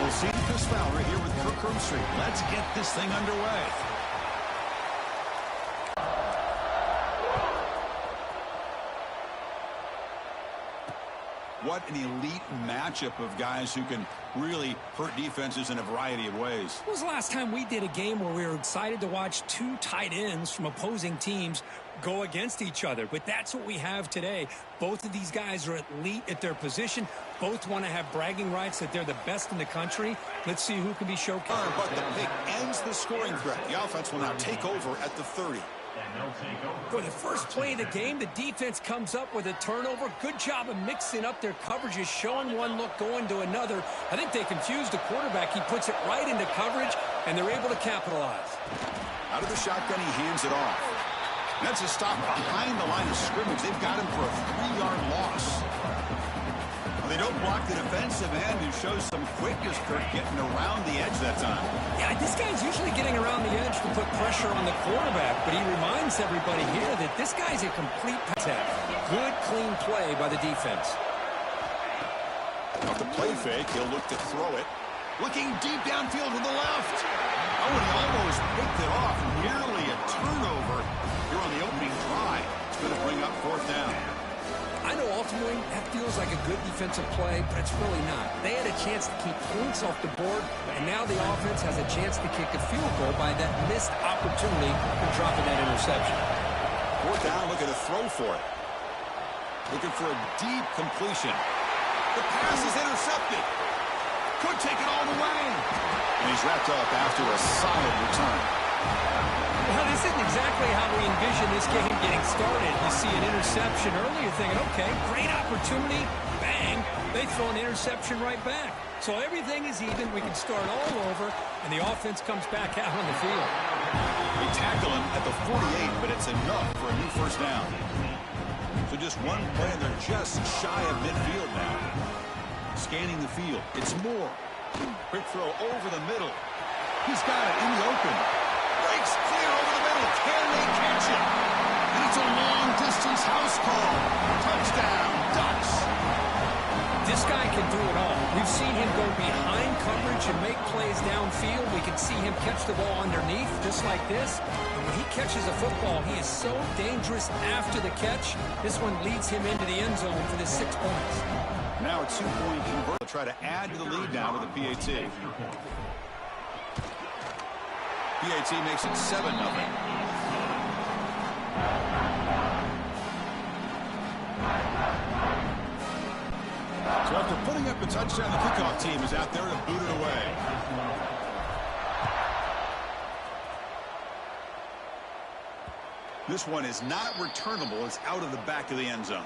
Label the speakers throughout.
Speaker 1: We'll see Chris Fowler here with Kirk Herbstreit. Let's get this thing underway. What an elite matchup of guys who can really hurt defenses in a variety of ways.
Speaker 2: When was the last time we did a game where we were excited to watch two tight ends from opposing teams go against each other? But that's what we have today. Both of these guys are elite at their position. Both want to have bragging rights that they're the best in the country. Let's see who can be showcased.
Speaker 1: But the pick ends the scoring threat. The offense will now take over at the 30.
Speaker 2: For the first play of the game, the defense comes up with a turnover. Good job of mixing up their coverages, showing one look, going to another. I think they confused the quarterback. He puts it right into coverage, and they're able to capitalize.
Speaker 1: Out of the shotgun, he hands it off. That's a stop behind the line of scrimmage. They've got him for a 3-yard loss. They don't block the defensive end, who shows some quickness, Kirk, getting around the edge that time.
Speaker 2: Yeah, this guy's usually getting around the edge to put pressure on the quarterback, but he reminds everybody here that this guy's a complete pass. Good, clean play by the defense.
Speaker 1: Off the play fake, he'll look to throw it. Looking deep downfield to the left. Oh, and he almost picked it off. Nearly a turnover here on the opening drive. It's going to bring up 4th down.
Speaker 2: I know ultimately that feels like a good defensive play, but it's really not. They had a chance to keep points off the board, and now the offense has a chance to kick a field goal by that missed opportunity for dropping that interception.
Speaker 1: 4th down, looking to throw for it. Looking for a deep completion. The pass is intercepted. Could take it all the way. And he's wrapped up after a solid return.
Speaker 2: Well, this isn't exactly how we envision this game getting started. You see an interception early, you're thinking, okay, great opportunity, bang, they throw an interception right back. So everything is even, we can start all over, and the offense comes back out on the field.
Speaker 1: They tackle him at the 48, but it's enough for a new 1st down. So just one play, and they're just shy of midfield now. Scanning the field, it's Moore. Quick throw over the middle. He's got it in the open. Breaks clear over the middle. Can they catch it? And it's a long-distance house call. Touchdown, Ducks.
Speaker 2: This guy can do it all. We've seen him go behind coverage and make plays downfield. We can see him catch the ball underneath, just like this. And when he catches a football, he is so dangerous after the catch. This one leads him into the end zone for the 6 points.
Speaker 1: Now a 2-point conversion. They'll try to add to the lead now with the PAT. PAT makes it 7-0. So after putting up a touchdown, the kickoff team is out there to boot it away. This one is not returnable. It's out of the back of the end zone.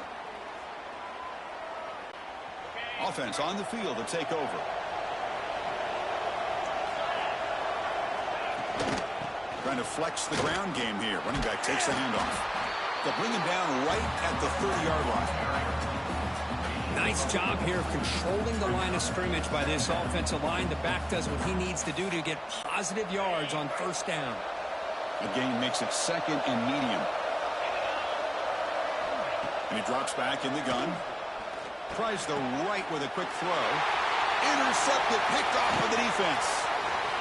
Speaker 1: Offense on the field to take over. Trying to flex the ground game here. Running back takes the handoff. They'll bring him down right at the 30-yard line.
Speaker 2: Nice job here of controlling the line of scrimmage by this offensive line. The back does what he needs to do to get positive yards on 1st down.
Speaker 1: The gain makes it 2nd and medium. And he drops back in the gun. Tries the right with a quick throw. Intercepted, picked off by the defense.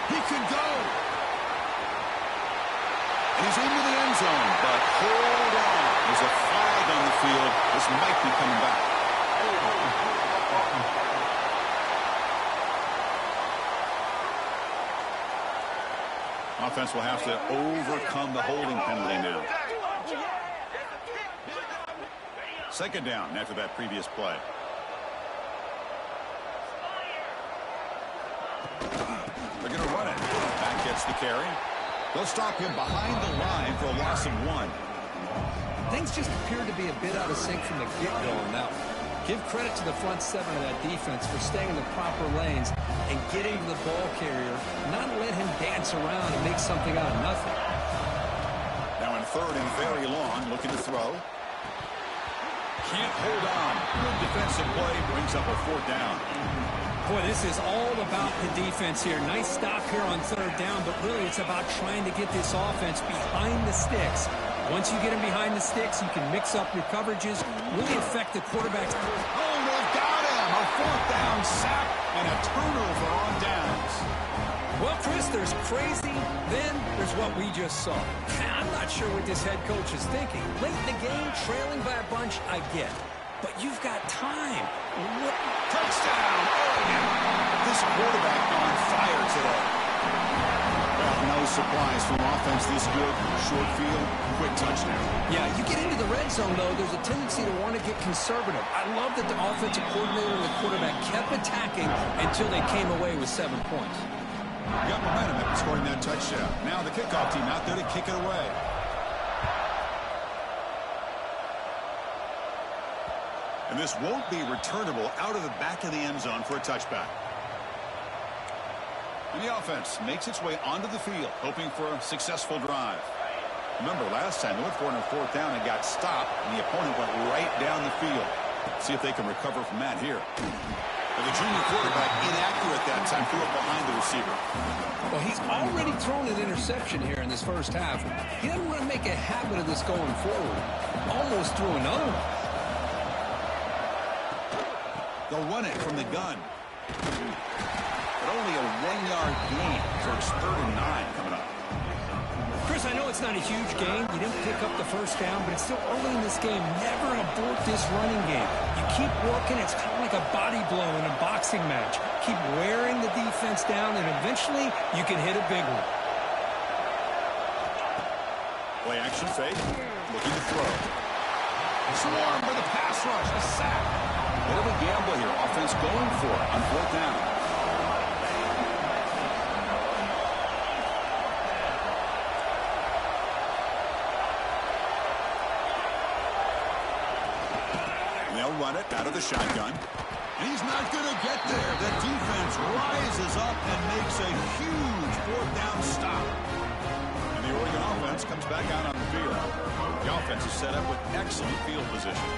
Speaker 1: He could go. And he's into the end zone, but hold on. There's a flag on the field. This might be coming back. Offense will have to overcome the holding penalty now. 2nd down after that previous play. They're going to run it. Back gets the carry. They'll stop him behind the line for a loss of 1.
Speaker 2: Things just appear to be a bit out of sync from the get-go on that one. Give credit to the front 7 of that defense for staying in the proper lanes and getting to the ball carrier, not let him dance around and make something out of nothing.
Speaker 1: Now in 3rd and very long, looking to throw. Can't hold on. Good defensive play, brings up a 4th down.
Speaker 2: Boy, this is all about the defense here. Nice stop here on 3rd down, but really it's about trying to get this offense behind the sticks. Once you get him behind the sticks, you can mix up your coverages, really affect the quarterback's.
Speaker 1: Oh, they've got him. A 4th down sack and a turnover on down.
Speaker 2: there's crazy, then there's what we just saw. I'm not sure what this head coach is thinking. Late in the game, trailing by a bunch, I get. But you've got time.
Speaker 1: Touchdown, Oregon. This quarterback on fire today. Well, no surprise from offense this good. Short field, quick touchdown.
Speaker 2: Yeah, you get into the red zone, though, there's a tendency to want to get conservative. I love that the offensive coordinator and the quarterback kept attacking until they came away with 7 points.
Speaker 1: Got momentum after scoring that touchdown. Now the kickoff team out there to kick it away. And this won't be returnable out of the back of the end zone for a touchback. And the offense makes its way onto the field, hoping for a successful drive. Remember, last time they went for it on 4th down and got stopped, and the opponent went right down the field. See if they can recover from that here. And the junior quarterback inaccurate that time, threw it behind the receiver.
Speaker 2: Well, he's already thrown an interception here in this first half. He doesn't want to make a habit of this going forward. Almost threw another one.
Speaker 1: They'll run it from the gun. But only a 1-yard gain, so it's 3rd and 9 coming up.
Speaker 2: Chris, I know it's not a huge game. You didn't pick up the first down, but it's still early in this game. Never abort this running game. You keep working. It's kind of like a body blow in a boxing match. Keep wearing the defense down, and eventually you can hit a big one.
Speaker 1: Play action fake. Looking to throw. Swarm for the pass rush. A sack. Bit of a gamble here. Offense going for it on 4th down. Run it out of the shotgun. And he's not going to get there. The defense rises up and makes a huge 4th down stop. And the Oregon offense comes back out on the field. The offense is set up with excellent field position.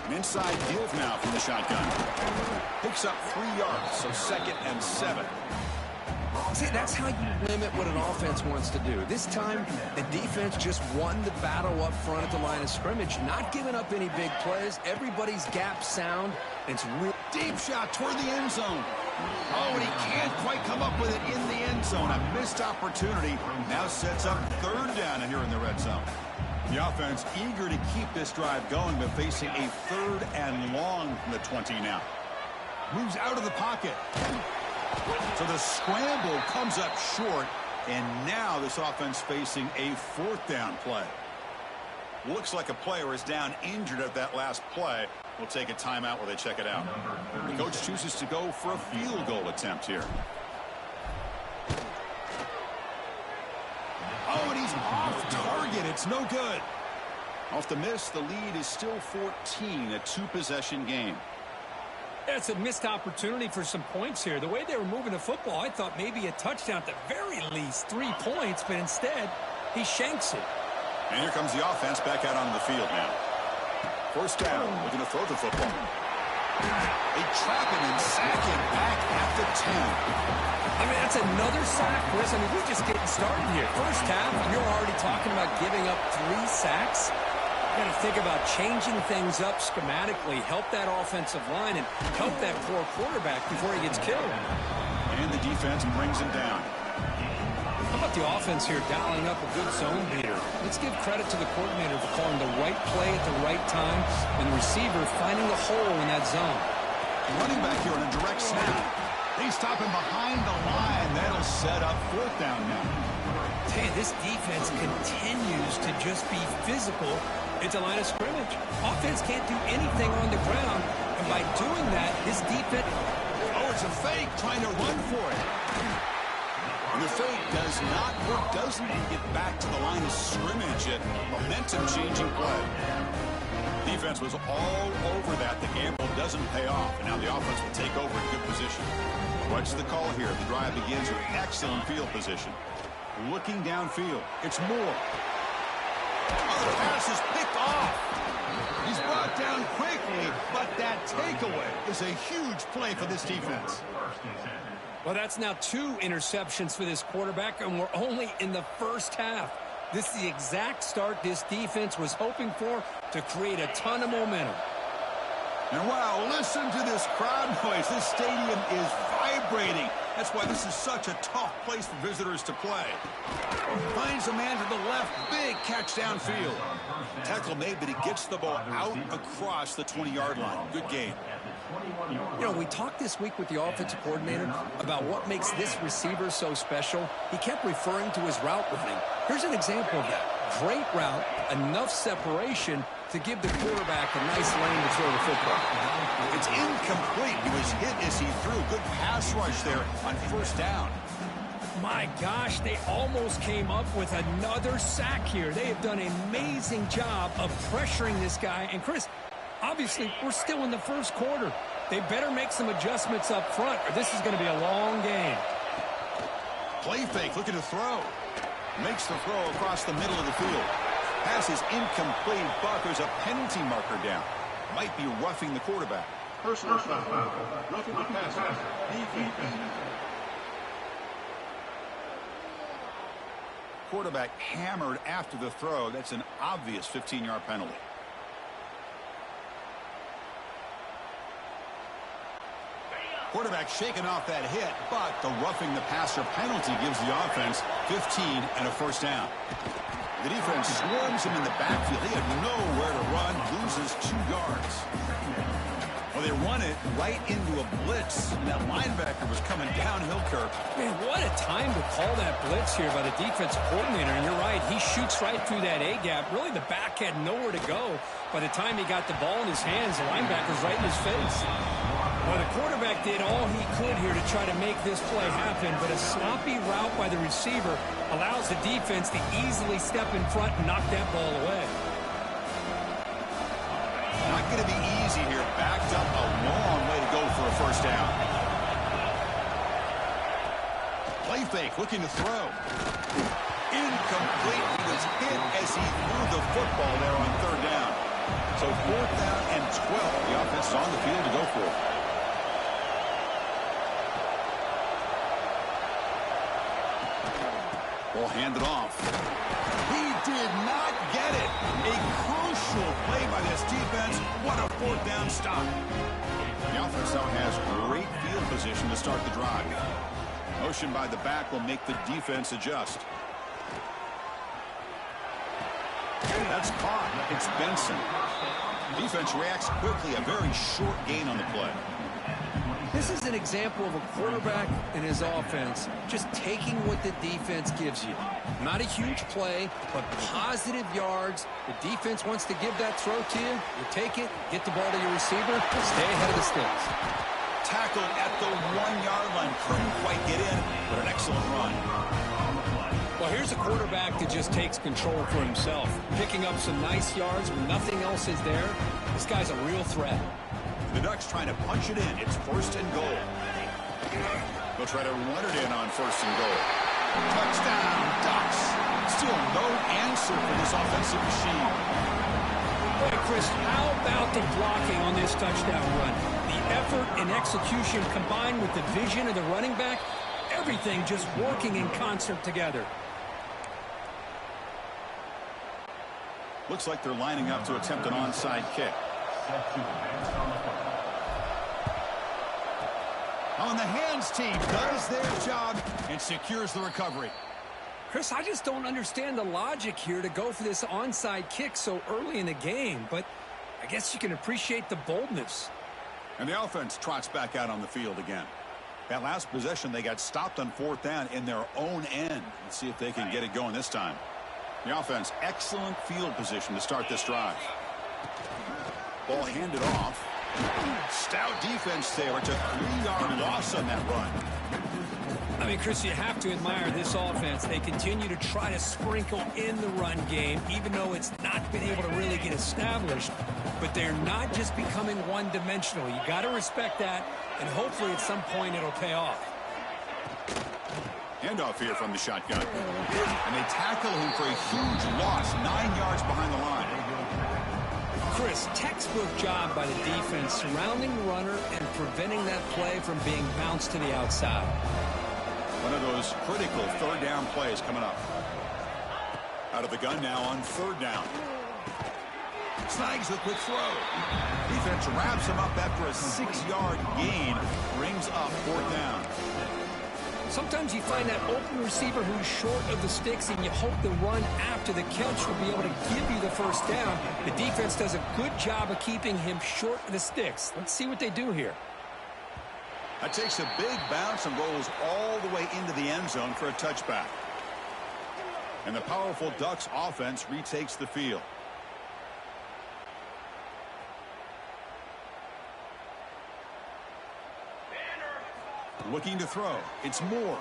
Speaker 1: An inside field now from the shotgun. Picks up 3 yards, so 2nd and 7.
Speaker 2: See, that's how you limit what an offense wants to do. This time, the defense just won the battle up front at the line of scrimmage, not giving up any big plays. Everybody's gap sound. It's real.
Speaker 1: Deep shot toward the end zone. Oh, and he can't quite come up with it in the end zone. A missed opportunity now sets up 3rd down here in the red zone. The offense eager to keep this drive going, but facing a 3rd and long from the 20 now. Moves out of the pocket. So the scramble comes up short, and now this offense facing a 4th down play. Looks like a player is down injured at that last play. We'll take a timeout while they check it out. The coach chooses to go for a field goal attempt here. Oh, and he's off target. It's no good. Off the miss, the lead is still 14, a 2-possession game.
Speaker 2: It's a missed opportunity for some points here. The way they were moving the football, I thought maybe a touchdown at the very least, 3 points, but instead, he shanks it.
Speaker 1: And here comes the offense back out on the field now. 1st down, looking to throw the football. They trap him and sack him back at the 10.
Speaker 2: I mean, that's another sack, Chris. I mean, we're just getting started here. First half, you're already talking about giving up 3 sacks. You got to think about changing things up schematically, help that offensive line, and help that poor quarterback before he gets killed.
Speaker 1: And the defense brings him down.
Speaker 2: How about the offense here dialing up a good zone beater? Let's give credit to the coordinator for calling the right play at the right time and the receiver finding a hole in that zone.
Speaker 1: Running back here on a direct snap. They stop him behind the line. That'll set up 4th down now.
Speaker 2: Hey, this defense continues to just be physical at the line of scrimmage. Offense can't do anything on the ground, and by doing that, this defense...
Speaker 1: Oh, it's a fake, trying to run for it. And the fake does not work, doesn't he? Get back to the line of scrimmage at momentum-changing play. Defense was all over that. The gamble doesn't pay off, and now the offense will take over in good position. What's the call here? The drive begins with excellent field position. Looking downfield, it's Moore. Oh, the pass is picked off. He's brought down quickly, but that takeaway is a huge play for this defense.
Speaker 2: Well, that's now 2 interceptions for this quarterback, and we're only in the first half. This is the exact start this defense was hoping for to create a ton of momentum.
Speaker 1: And wow, listen to this crowd noise. This stadium is vibrating. That's why this is such a tough place for visitors to play. Finds a man to the left. Big catch downfield. Tackle made, but he gets the ball out across the 20-yard line. Good game.
Speaker 2: You know, we talked this week with the offensive coordinator about what makes this receiver so special. He kept referring to his route running. Here's an example of that. Great route, enough separation to give the quarterback a nice lane to throw the football.
Speaker 1: It's incomplete. He was hit as he threw. Good pass rush there on first down.
Speaker 2: My gosh, they almost came up with another sack here. They have done an amazing job of pressuring this guy. And Chris, obviously, we're still in the first quarter. They better make some adjustments up front, or this is going to be a long game.
Speaker 1: Play fake, looking to throw. Makes the throw across the middle of the field. Pass is incomplete, but there's a penalty marker down. Might be roughing the quarterback.
Speaker 3: Personal foul. Roughing the passer. Defense.
Speaker 1: Quarterback hammered after the throw. That's an obvious 15-yard penalty. Quarterback shaking off that hit, but the roughing the passer penalty gives the offense 15 and a first down. The defense swarms him in the backfield. He had nowhere to run, loses 2 yards. Well, they run it right into a blitz, and that linebacker was coming downhill, Kirk.
Speaker 2: Man, what a time to call that blitz here by the defensive coordinator. And you're right, he shoots right through that A-gap. Really, the back had nowhere to go. By the time he got the ball in his hands, the linebacker's right in his face. Well, the quarterback did all he could here to try to make this play happen, but a sloppy route by the receiver allows the defense to easily step in front and knock that ball away.
Speaker 1: Not going to be easy here. Backed up a long way to go for a first down. Play fake, looking to throw. Incomplete. He was hit as he threw the football there on third down. So 4th down and 12. The offense is on the field to go for it. Ball handed off. He did not get it. A crucial play by this defense. What a 4th down stop. The offense now has great field position to start the drive. Motion by the back will make the defense adjust. That's caught. It's Benson. Defense reacts quickly. A very short gain on the play.
Speaker 2: This is an example of a quarterback and his offense just taking what the defense gives you. Not a huge play, but positive yards. The defense wants to give that throw to you. You take it, get the ball to your receiver, stay ahead of the sticks.
Speaker 1: Tackled at the 1-yard line. Couldn't quite get in, but an excellent run.
Speaker 2: Well, here's a quarterback that just takes control for himself. Picking up some nice yards when nothing else is there. This guy's a real threat.
Speaker 1: The Ducks trying to punch it in. It's 1st and goal. They'll try to run it in on 1st and goal. Touchdown, Ducks. Still no answer for this offensive machine.
Speaker 2: Boy, Chris, how about the blocking on this touchdown run? The effort and execution combined with the vision of the running back, everything just working in concert together.
Speaker 1: Looks like they're lining up to attempt an onside kick. On the hands team does their job and secures the recovery.
Speaker 2: Chris, I just don't understand the logic here to go for this onside kick so early in the game, but I guess you can appreciate the boldness.
Speaker 1: And the offense trots back out on the field again. That last possession, they got stopped on 4th down in their own end. Let's see if they can get it going this time. The offense, excellent field position to start this drive. Ball handed off. Stout defense there. It's a 3-yard loss on that run.
Speaker 2: I mean, Chris, you have to admire this offense. They continue to try to sprinkle in the run game, even though it's not been able to really get established. But they're not just becoming one-dimensional. You got to respect that, and hopefully at some point it'll pay off.
Speaker 1: Handoff here from the shotgun. And they tackle him for a huge loss, 9 yards behind the line.
Speaker 2: Chris, textbook job by the defense surrounding the runner and preventing that play from being bounced to the outside.
Speaker 1: One of those critical 3rd down plays coming up. Out of the gun now on 3rd down. Snags the quick throw. Defense wraps him up after a 6-yard gain. Brings up 4th down.
Speaker 2: Sometimes you find that open receiver who's short of the sticks, and you hope the run after the catch will be able to give you the first down. The defense does a good job of keeping him short of the sticks. Let's see what they do here.
Speaker 1: That takes a big bounce and rolls all the way into the end zone for a touchback. And the powerful Ducks offense retakes the field. Looking to throw. It's Moore.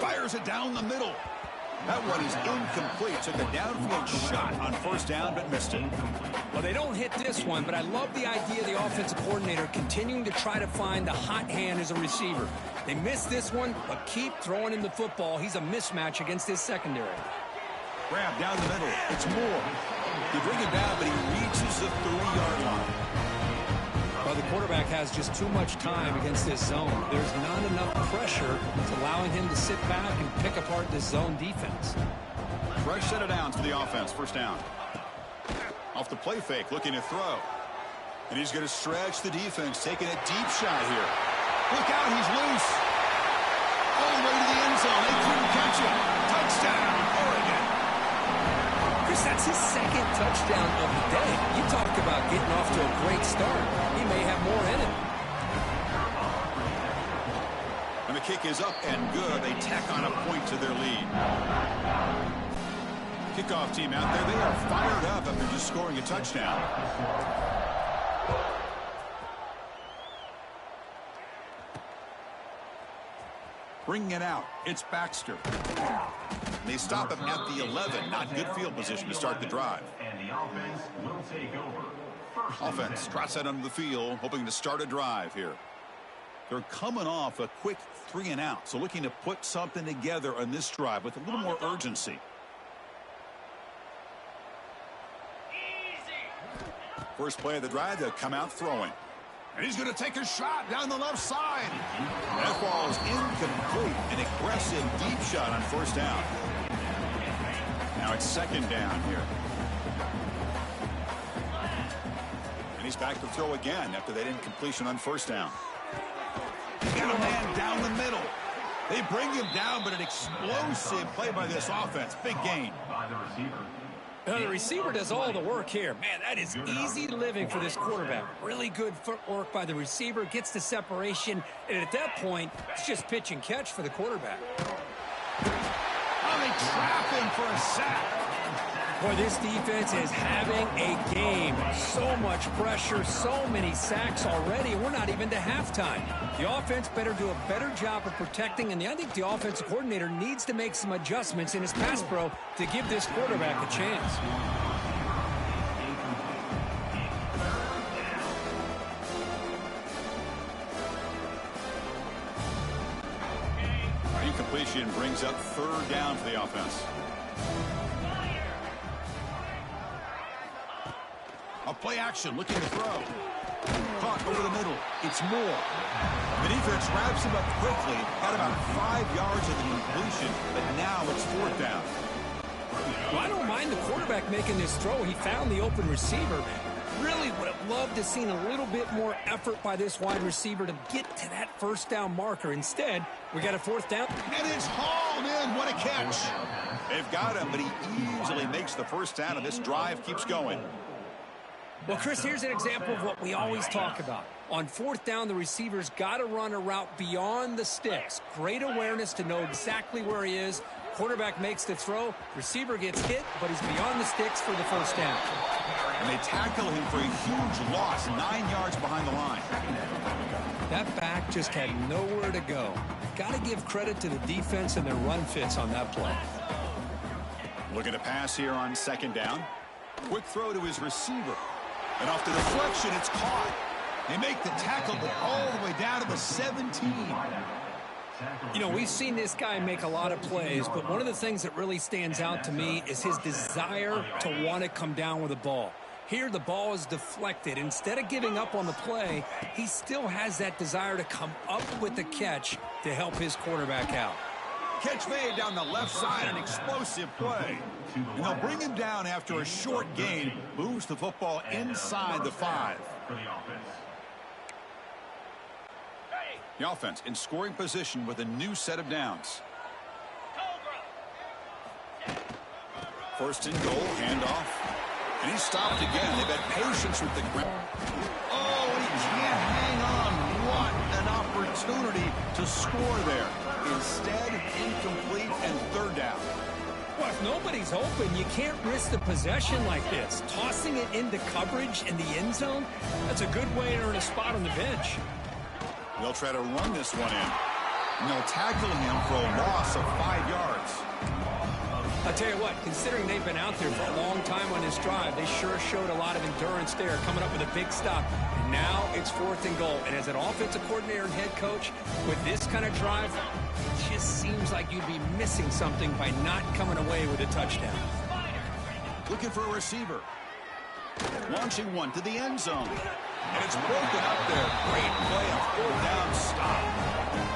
Speaker 1: Fires it down the middle. That one is incomplete. Took a downfield shot on 1st down, but missed it.
Speaker 2: Well, they don't hit this one, but I love the idea of the offensive coordinator continuing to try to find the hot hand as a receiver. They missed this one, but keep throwing him the football. He's a mismatch against his secondary.
Speaker 1: Grab down the middle. It's Moore. They bring him down, but he reaches the 30-yard line.
Speaker 2: Well, the quarterback has just too much time against this zone. There's not enough pressure that's allowing him to sit back and pick apart this zone defense.
Speaker 1: Fresh set of downs for the offense. 1st down. Off the play fake, looking to throw. And he's going to stretch the defense, taking a deep shot here. Look out, he's loose. All the way to the end zone. They couldn't catch him. Touchdown, Oregon.
Speaker 2: Chris, that's his 2nd touchdown of the day. You talk about getting off to a great start. He may have more in him.
Speaker 1: And the kick is up and good. They tack on a point to their lead. Kickoff team out there. They are fired up after just scoring a touchdown. Bringing it out. It's Baxter. And they stop him at the 11. Not good field position to start the drive.
Speaker 3: And the offense will take over.
Speaker 1: Offense trots that under the field, hoping to start a drive here. They're coming off a quick 3-and-out, so looking to put something together on this drive with a little more urgency. First play of the drive, they'll come out throwing. And he's going to take a shot down the left side. That ball is incomplete. An aggressive deep shot on 1st down. Now it's 2nd down here. And he's back to throw again after that incompletion on 1st down. Got a man down the middle. They bring him down, but an explosive play by this offense. Big gain.
Speaker 3: By the receiver.
Speaker 2: Now, the receiver does all the work here. Man, that is easy living for this quarterback. Really good footwork by the receiver, gets the separation, and at that point, it's just pitch and catch for the quarterback.
Speaker 1: Oh, they trap him for a sack.
Speaker 2: Boy, this defense is having a game. So much pressure, so many sacks already, and we're not even to halftime. The offense better do a better job of protecting, and I think the offensive coordinator needs to make some adjustments in his pass pro to give this quarterback a chance.
Speaker 1: Incompletion brings up 3rd down for the offense. A play action, looking to throw. Caught over the middle. It's Moore. The defense wraps him up quickly. Got about 5 yards of the completion, but now it's 4th down.
Speaker 2: Well, I don't mind the quarterback making this throw. He found the open receiver. Really would have loved to have seen a little bit more effort by this wide receiver to get to that 1st down marker. Instead, we got a 4th down.
Speaker 1: And it's hauled in. What a catch. They've got him, but he easily makes the 1st down, and this drive keeps going.
Speaker 2: Well, Chris, here's an example of what we always talk about. On 4th down, the receiver's got to run a route beyond the sticks. Great awareness to know exactly where he is. Quarterback makes the throw. Receiver gets hit, but he's beyond the sticks for the 1st down.
Speaker 1: And they tackle him for a huge loss, 9 yards behind the line.
Speaker 2: That back just had nowhere to go. Got to give credit to the defense and their run fits on that play.
Speaker 1: Looking to pass here on 2nd down. Quick throw to his receiver. And off the deflection, it's caught. They make the tackle, but all the way down to the 17.
Speaker 2: You know, we've seen this guy make a lot of plays, but one of the things that really stands out to me is his desire to want to come down with the ball. Here, the ball is deflected. Instead of giving up on the play, he still has that desire to come up with the catch to help his quarterback out.
Speaker 1: Catch made down the left side, an explosive play. And they'll bring him down after a short gain. Moves the football inside the 5. The offense in scoring position with a new set of downs. First and goal, handoff. And he's stopped again. They've had patience with the ground. Oh, he can't hang on. What an opportunity to score there. Instead, incomplete and third down.
Speaker 2: Well, if nobody's open, you can't risk the possession like this. Tossing it into coverage in the end zone, that's a good way to earn a spot on the bench.
Speaker 1: They'll try to run this one in. And they'll tackle him for a loss of 5 yards.
Speaker 2: I'll tell you what, considering they've been out there for a long time on this drive, they sure showed a lot of endurance there, coming up with a big stop. And now it's 4th and goal. And as an offensive coordinator and head coach, with this kind of drive, it just seems like you'd be missing something by not coming away with a touchdown.
Speaker 1: Looking for a receiver. Launching one to the end zone. And it's broken up there. Great play, a 4th down stop.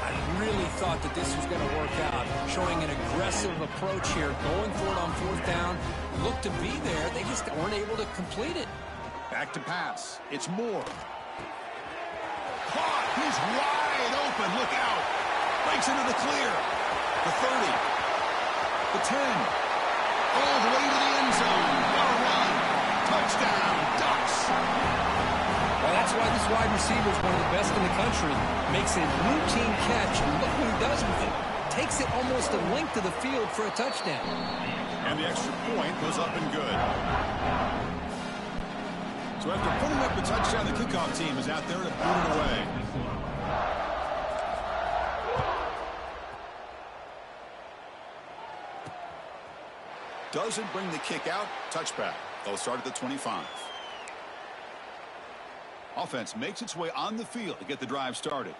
Speaker 2: I really thought that this was going to work out, showing an aggressive approach here, going for it on 4th down. Looked to be there. They just weren't able to complete it.
Speaker 1: Back to pass. It's Moore. Caught. He's wide open. Look out. Breaks into the clear. The 30. The 10. All the way to the end zone. What a run. Touchdown. Ducks.
Speaker 2: Well, that's why this wide receiver is one of the best in the country. Makes a routine catch, and look what he does with it. Takes it almost the length of the field for a touchdown.
Speaker 1: And the extra point goes up and good. So after putting up the touchdown, the kickoff team is out there to boot it away. Doesn't bring the kick out. Touchback. They'll start at the 25. Offense makes its way on the field to get the drive started.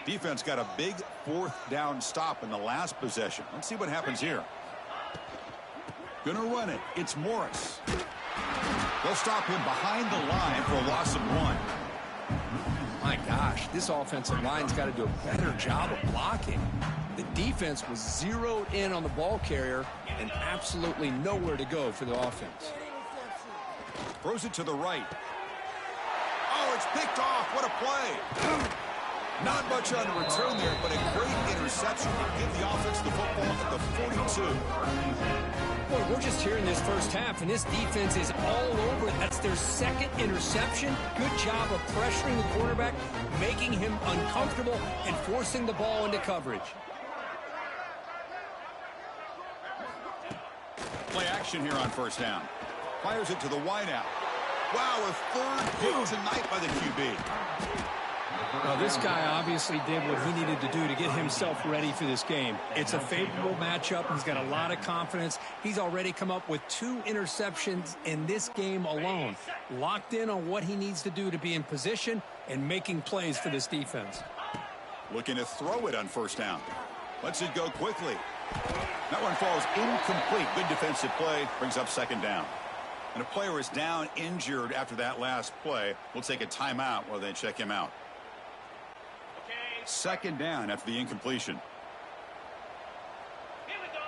Speaker 1: Defense got a big 4th down stop in the last possession. Let's see what happens here. Gonna run it. It's Morris. They'll stop him behind the line for a loss of 1.
Speaker 2: My gosh, this offensive line's got to do a better job of blocking. The defense was zeroed in on the ball carrier and absolutely nowhere to go for the offense.
Speaker 1: Throws it to the right. Oh, it's picked off. What a play. Not much on the return there, but a great interception to give the offense the football at the 42.
Speaker 2: Boy, we're just here in this first half, and this defense is all over it. That's their 2nd interception. Good job of pressuring the quarterback, making him uncomfortable, and forcing the ball into coverage.
Speaker 1: Play action here on 1st down. Fires it to the wideout. Wow, a 3rd hit tonight by the QB.
Speaker 2: Well, this guy obviously did what he needed to do to get himself ready for this game. It's a favorable matchup. He's got a lot of confidence. He's already come up with 2 interceptions in this game alone. Locked in on what he needs to do to be in position and making plays for this defense.
Speaker 1: Looking to throw it on 1st down. Lets it go quickly. That one falls incomplete. Good defensive play. Brings up 2nd down. And a player is down injured after that last play. We'll take a timeout while they check him out. 2nd down after the incompletion.
Speaker 3: Here we go.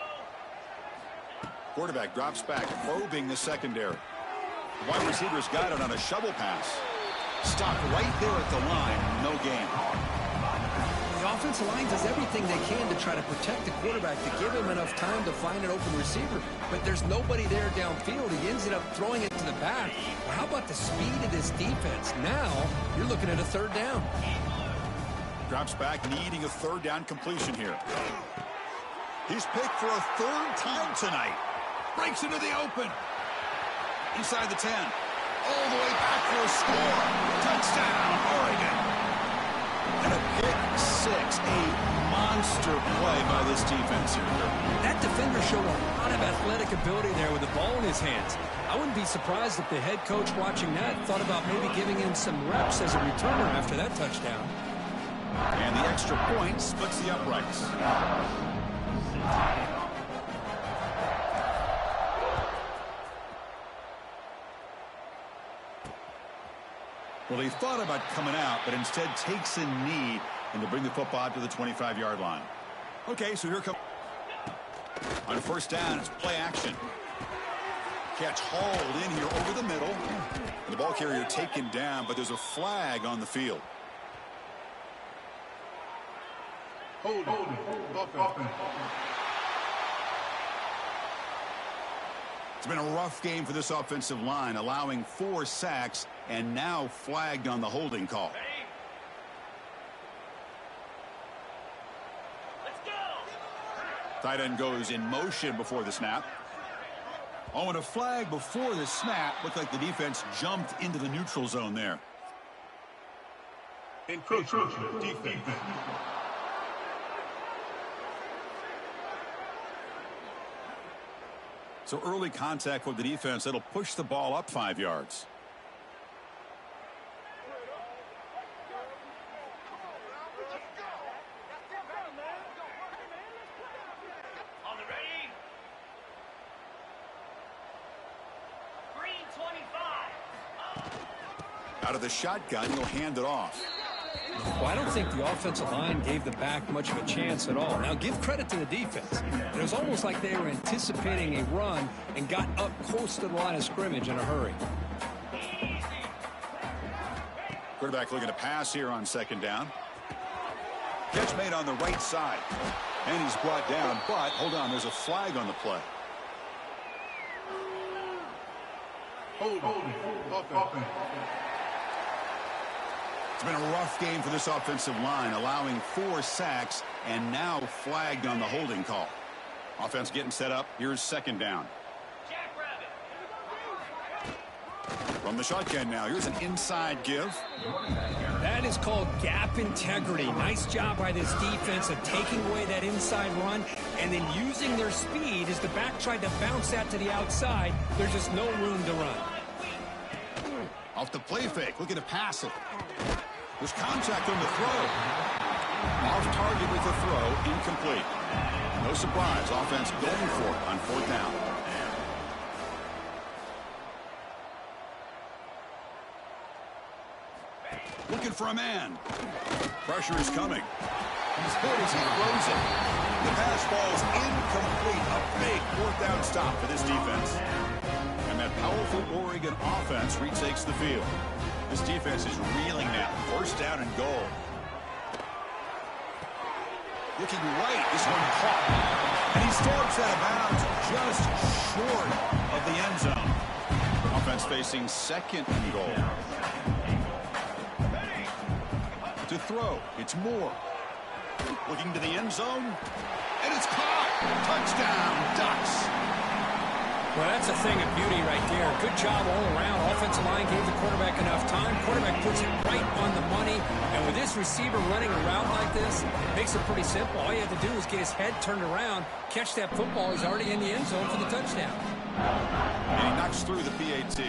Speaker 1: Quarterback drops back, probing the secondary. The wide receiver's got it on a shovel pass. Stopped right there at the line. No gain.
Speaker 2: The offensive line does everything they can to try to protect the quarterback, to give him enough time to find an open receiver. But there's nobody there downfield. He ends up throwing it to the back. Well, how about the speed of this defense? Now you're looking at a 3rd down.
Speaker 1: Drops back, needing a 3rd down completion here. He's picked for a 3rd time tonight. Breaks into the open. Inside the 10. All the way back for a score. Touchdown, Oregon. And a pick 6. A monster play by this defense here.
Speaker 2: That defender showed a lot of athletic ability there with the ball in his hands. I wouldn't be surprised if the head coach watching that thought about maybe giving him some reps as a returner after that touchdown.
Speaker 1: And the extra point splits the uprights. Well, he thought about coming out, but instead takes a knee and to bring the football out to the 25-yard line. Okay, so here comes On first down, it's play action. Catch hauled in here over the middle. The ball carrier taken down, but there's a flag on the field.
Speaker 3: Hold.
Speaker 1: It's been a rough game for this offensive line, allowing 4 sacks and now flagged on the holding call.
Speaker 4: Let's go.
Speaker 1: Tight end goes in motion before the snap. Oh, and a flag before the snap. Looked like the defense jumped into the neutral zone there.
Speaker 3: Encroachment defense.
Speaker 1: So early contact with the defense, that'll push the ball up 5 yards.
Speaker 4: On the ready. Green 25.
Speaker 1: Out of the shotgun, he'll hand it off.
Speaker 2: Well, I don't think the offensive line gave the back much of a chance at all. Now, give credit to the defense. It was almost like they were anticipating a run and got up close to the line of scrimmage in a hurry.
Speaker 1: Quarterback looking to pass here on second down. Catch made on the right side. And he's brought down, but hold on, there's a flag on the play.
Speaker 3: Hold.
Speaker 1: It's been a rough game for this offensive line, allowing 4 sacks and now flagged on the holding call. Offense getting set up. Here's second down.
Speaker 4: Jackrabbit.
Speaker 1: From the shotgun now. Here's an inside give.
Speaker 2: That is called gap integrity. Nice job by this defense of taking away that inside run and then using their speed as the back tried to bounce that to the outside. There's just no room to run.
Speaker 1: Off the play fake. Looking to pass it. There's contact on the throw. Off target with the throw. Incomplete. No surprise. Offense going for it on fourth down. Looking for a man. Pressure is coming. He's hit as he throws it. The pass falls incomplete. A big fourth down stop for this defense. And that powerful Oregon offense retakes the field. This defense is reeling now. First down and goal. Looking right. This one caught. And he steps out of bounds just short of the end zone. Offense facing second and goal. To throw. It's Moore. Looking to the end zone. And it's caught. Touchdown, Ducks.
Speaker 2: Well, that's a thing of beauty right there. Good job all around. Offensive line gave the quarterback enough time. Quarterback puts it right on the money. And with this receiver running around like this, it makes it pretty simple. All you have to do is get his head turned around, catch that football. He's already in the end zone for the touchdown.
Speaker 1: And he knocks through the PAT.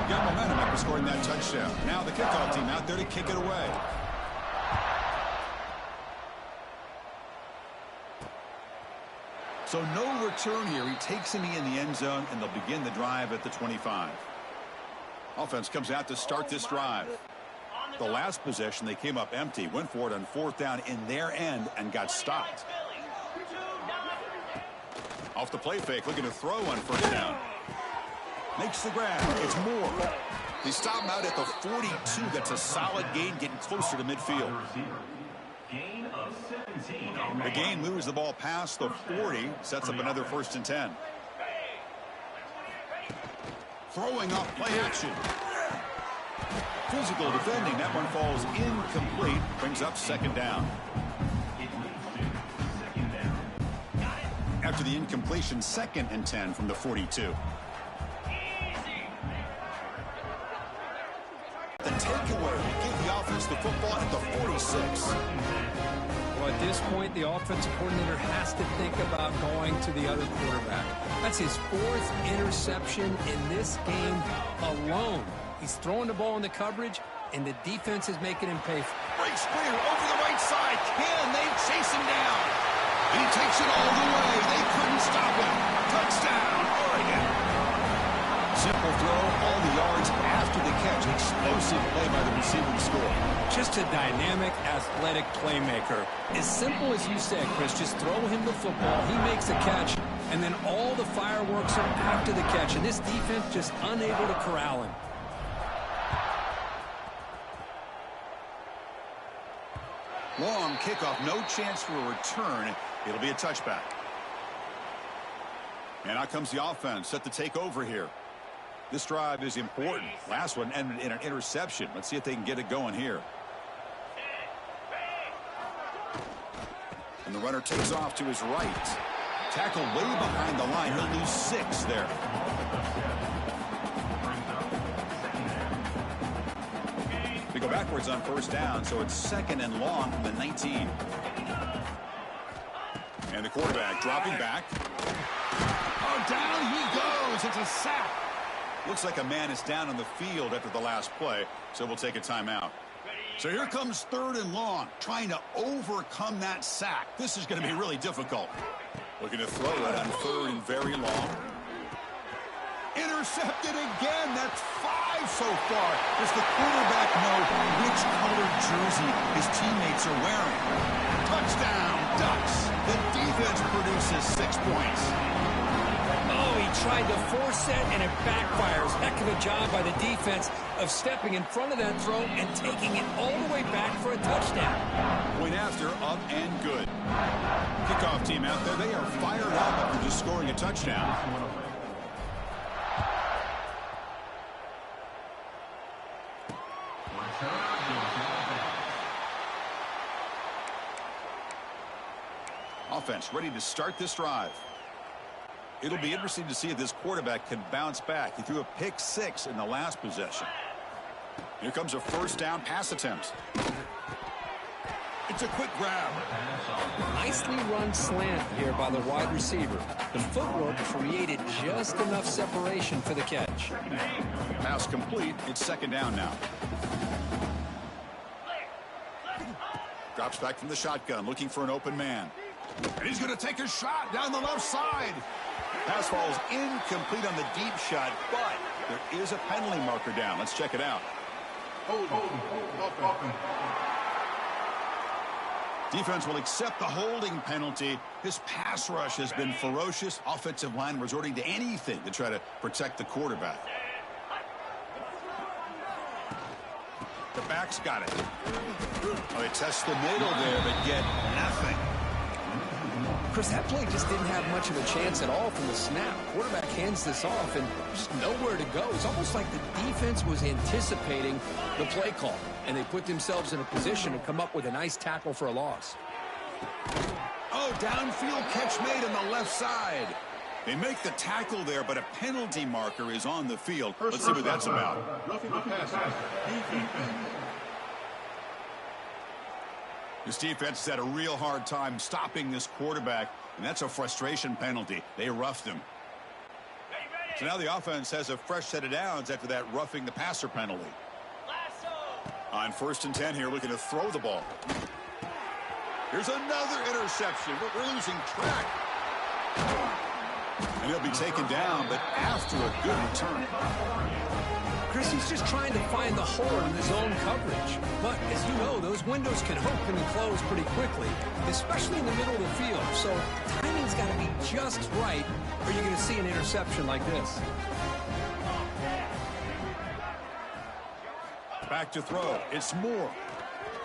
Speaker 1: Got momentum after scoring that touchdown. Now the kickoff team out there to kick it away. So no return here. He takes him in the end zone, and they'll begin the drive at the 25. Offense comes out to start this drive. The last possession, they came up empty, went for it on fourth down in their end, and got stopped. Off the play fake, looking to throw on first down. Makes the grab. It's Moore. They stop him out at the 42. That's a solid gain, getting closer to midfield. The gain moves the ball past the 40, sets up another 1st and 10. Throwing up play action. Physical defending. That one falls incomplete. Brings up second down. After the incompletion, 2nd and 10 from the 42. The takeaway will give the offense the football at the 46.
Speaker 2: Well, at this point, the offensive coordinator has to think about going to the other quarterback. That's his 4th interception in this game alone. He's throwing the ball in the coverage, and the defense is making him pay.
Speaker 1: Breaks clear over the right side. Can they chase him down? He takes it all the way. They couldn't stop him. Touchdown, Oregon. Simple throw, all the yards after the catch. Explosive play by the receiver to score.
Speaker 2: Just a dynamic, athletic playmaker. As simple as you said, Chris, just throw him the football. He makes a catch, and then all the fireworks are after the catch. And this defense just unable to corral him.
Speaker 1: Long kickoff, no chance for a return. It'll be a touchback. And out comes the offense set to take over here. This drive is important. Last one ended in an interception. Let's see if they can get it going here. And the runner takes off to his right. Tackle way behind the line. He'll lose 6 there. They go backwards on first down, so it's 2nd and long from the 19. And the quarterback dropping back. Oh, down he goes. It's a sack. Looks like a man is down on the field after the last play, so we'll take a timeout. So here comes 3rd and long, trying to overcome that sack. This is going to be really difficult. Looking to throw it on 3rd and very long. Intercepted again. That's 5 so far. Does the quarterback know which colored jersey his teammates are wearing? Touchdown, Ducks. The defense produces 6 points.
Speaker 2: Oh, he tried to force it, and it backfires. Heck of a job by the defense of stepping in front of that throw and taking it all the way back for a touchdown.
Speaker 1: Point after, up and good. Kickoff team out there, they are fired up after just scoring a touchdown. Offense ready to start this drive. It'll be interesting to see if this quarterback can bounce back. He threw a pick 6 in the last possession. Here comes a first down pass attempt. It's a quick grab.
Speaker 2: Nicely run slant here by the wide receiver. The footwork created just enough separation for the catch.
Speaker 1: Pass complete. It's 2nd down now. Drops back from the shotgun, looking for an open man. And he's going to take a shot down the left side. Pass falls incomplete on the deep shot, but there is a penalty marker down. Let's check it out. Defense will accept the holding penalty. This pass rush has been ferocious. Offensive line resorting to anything to try to protect the quarterback. The back's got it. Oh, they test the middle there, but get nothing.
Speaker 2: Chris, that play just didn't have much of a chance at all from the snap. Quarterback hands this off, and just nowhere to go. It's almost like the defense was anticipating the play call, and they put themselves in a position to come up with a nice tackle for a loss.
Speaker 1: Oh, downfield catch made on the left side. They make the tackle there, but a penalty marker is on the field. Let's see what that's about. This defense has had a real hard time stopping this quarterback, and that's a frustration penalty. They roughed him. So now the offense has a fresh set of downs after that roughing the passer penalty. On 1st and 10 here, looking to throw the ball. Here's another interception, but we're losing track. And he'll be taken down, but after a good return.
Speaker 2: Chris, he's just trying to find the hole in his own coverage. But, as you know, those windows can open and close pretty quickly, especially in the middle of the field. So, timing's got to be just right, or you're going to see an interception like this.
Speaker 1: Back to throw. It's Moore.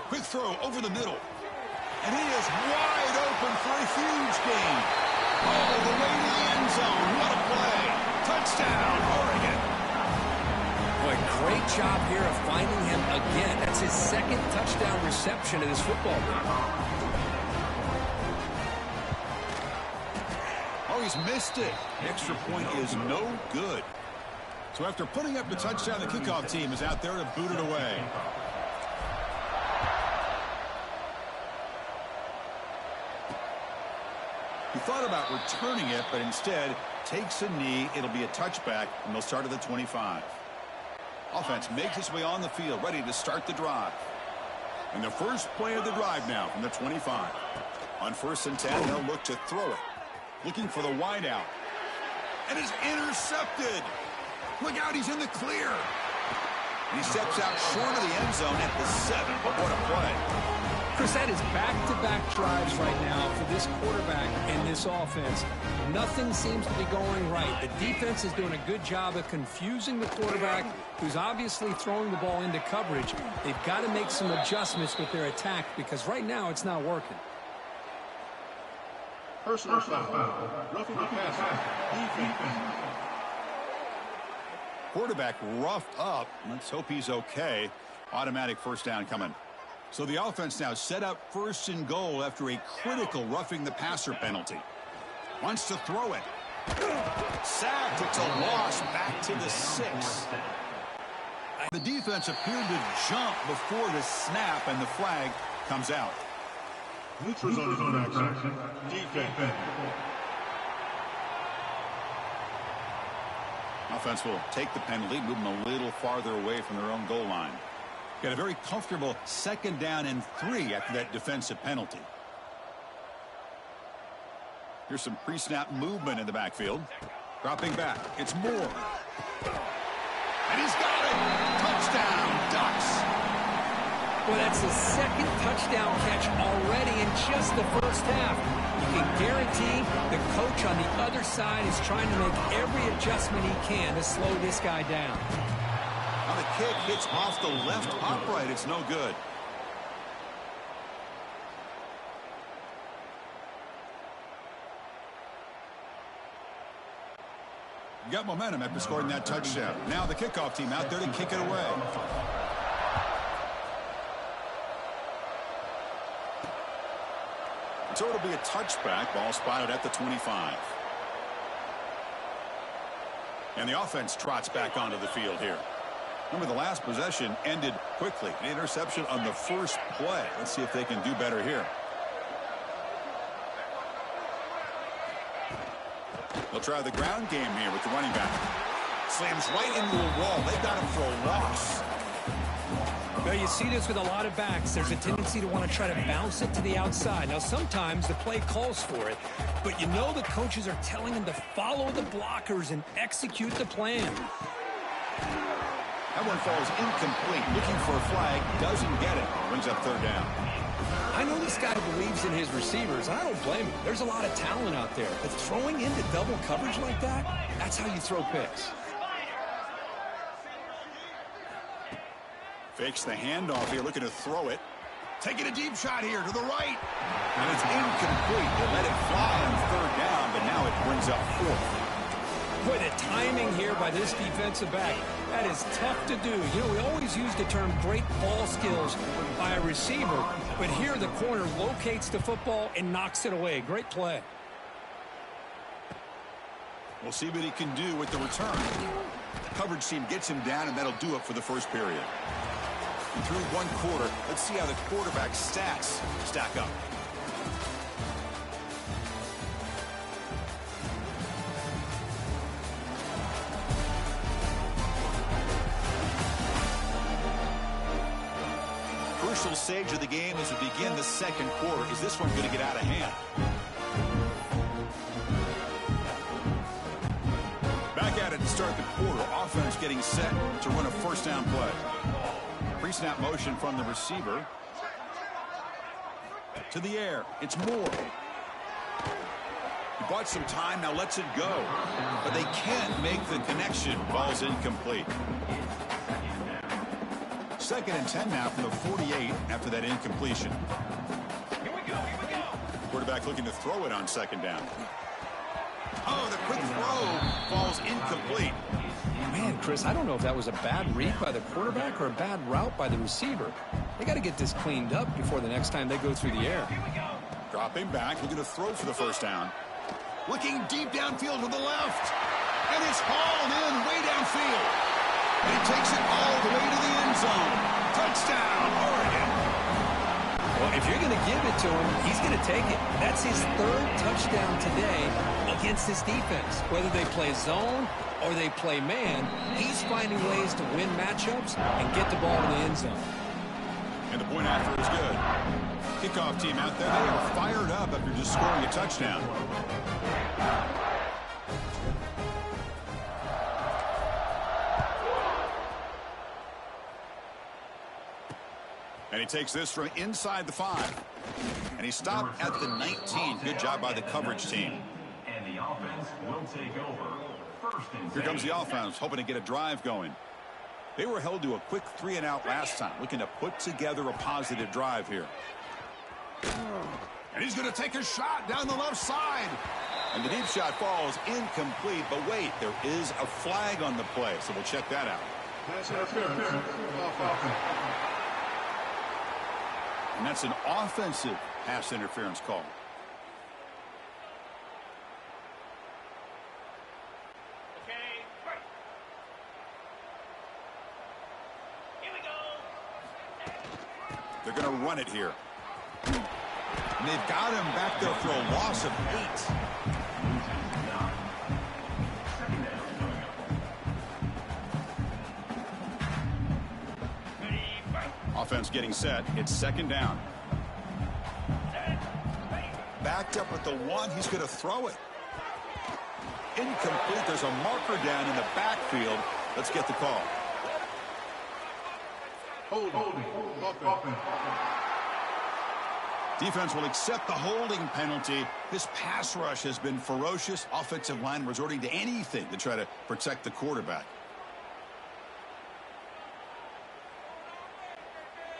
Speaker 1: Quick throw over the middle. And he is wide open for a huge gain. All the way to the end zone. What a play. Touchdown, Oregon.
Speaker 2: Boy, great job here of finding him again. That's his 2nd touchdown reception in his football game.
Speaker 1: Oh, he's missed it. The extra point is no good. So after putting up the touchdown, the kickoff team is out there to boot it away. He thought about returning it, but instead takes a knee. It'll be a touchback, and they'll start at the 25. Offense makes its way on the field, ready to start the drive. And the first play of the drive now from the 25. On 1st and 10, they'll look to throw it. Looking for the wide out. And it's intercepted. Look out, he's in the clear. He steps out short of the end zone at the 7, but what a play.
Speaker 2: Chris, that is back-to-back drives right now for this quarterback and this offense. Nothing seems to be going right. The defense is doing a good job of confusing the quarterback, who's obviously throwing the ball into coverage. They've got to make some adjustments with their attack because right now it's not working.
Speaker 3: Personal foul. Roughing the passer. Defense.
Speaker 1: Quarterback roughed up. Let's hope he's okay. Automatic first down coming. So the offense now set up 1st and goal after a critical roughing the passer penalty. Wants to throw it. Sacked. It's a loss back to the 6. The defense appeared to jump before the snap, and the flag comes out.
Speaker 3: Neutral zone action. Defense.
Speaker 1: Offense will take the penalty, move them a little farther away from their own goal line. Got a very comfortable 2nd down and 3 after that defensive penalty. Here's some pre-snap movement in the backfield. Dropping back. It's Moore. And he's got it. Touchdown, Ducks.
Speaker 2: Well, that's the 2nd touchdown catch already in just the first half. You can guarantee the coach on the other side is trying to make every adjustment he can to slow this guy down.
Speaker 1: Now the kick hits off the left upright. It's no good. Got momentum after scoring that touchdown. Now the kickoff team out there to kick it away. So it'll be a touchback. Ball spotted at the 25. And the offense trots back onto the field here. Remember, the last possession ended quickly. An interception on the first play. Let's see if they can do better here. They'll try the ground game here with the running back. Slams right into a wall. They've got him for a loss.
Speaker 2: Well, you see this with a lot of backs. There's a tendency to want to try to bounce it to the outside. Now, sometimes the play calls for it, but you know the coaches are telling them to follow the blockers and execute the plan.
Speaker 1: That one falls incomplete. Looking for a flag. Doesn't get it. Brings up 3rd down.
Speaker 2: I know this guy believes in his receivers. I don't blame him. There's a lot of talent out there. But throwing into double coverage like that, that's how you throw picks.
Speaker 1: Fakes the handoff here, looking to throw it. Taking a deep shot here to the right. And it's incomplete. They let it fly on 3rd down, but now it brings up 4th.
Speaker 2: Boy, the timing here by this defensive back, that is tough to do. You know, we always use the term great ball skills by a receiver, but here the corner locates the football and knocks it away. Great play.
Speaker 1: We'll see what he can do with the return. The coverage team gets him down, and that'll do it for the first period. And through 1 quarter, let's see how the quarterback's stats stack up. Crucial stage of the game as we begin the 2nd quarter. Is this one going to get out of hand? Back at it to start the quarter. Offense getting set to run a 1st down play. Pre-snap motion from the receiver. To the air. It's Moore. He bought some time, now lets it go. But they can't make the connection. Ball's incomplete. 2nd and 10 now from the 48 after that incompletion.
Speaker 4: Here we go.
Speaker 1: Quarterback looking to throw it on 2nd down. Oh, the quick throw falls incomplete.
Speaker 2: Man, Chris, I don't know if that was a bad read by the quarterback or a bad route by the receiver. They got to get this cleaned up before the next time they go through the air.
Speaker 1: Dropping back, looking to throw for the 1st down. Looking deep downfield to the left. And it's hauled in way downfield. And he takes it all the way to the end zone. Touchdown, Oregon.
Speaker 2: Well, if you're going to give it to him, he's going to take it. That's his 3rd touchdown today against this defense. Whether they play zone or they play man, he's finding ways to win matchups and get the ball to the end zone.
Speaker 1: And the point after is good. Kickoff team out there, they are fired up after just scoring a touchdown. And he takes this from inside the 5. And he stopped at the 19. Good job by the coverage team.
Speaker 3: And the offense will take over. First and 10.
Speaker 1: Here comes the offense, hoping to get a drive going. They were held to a quick 3-and-out last time, looking to put together a positive drive here. And he's going to take a shot down the left side. And the deep shot falls incomplete. But wait, there is a flag on the play, so we'll check that out. And that's an offensive pass interference call.
Speaker 4: Okay, right. Here we go.
Speaker 1: They're going to run it here. And they've got him back there for a loss of 8. Offense getting set. It's 2nd down. Backed up at the 1. He's going to throw it. Incomplete. There's a marker down in the backfield. Let's get the call.
Speaker 3: Holding.
Speaker 1: Defense will accept the holding penalty. This pass rush has been ferocious. Offensive line resorting to anything to try to protect the quarterback.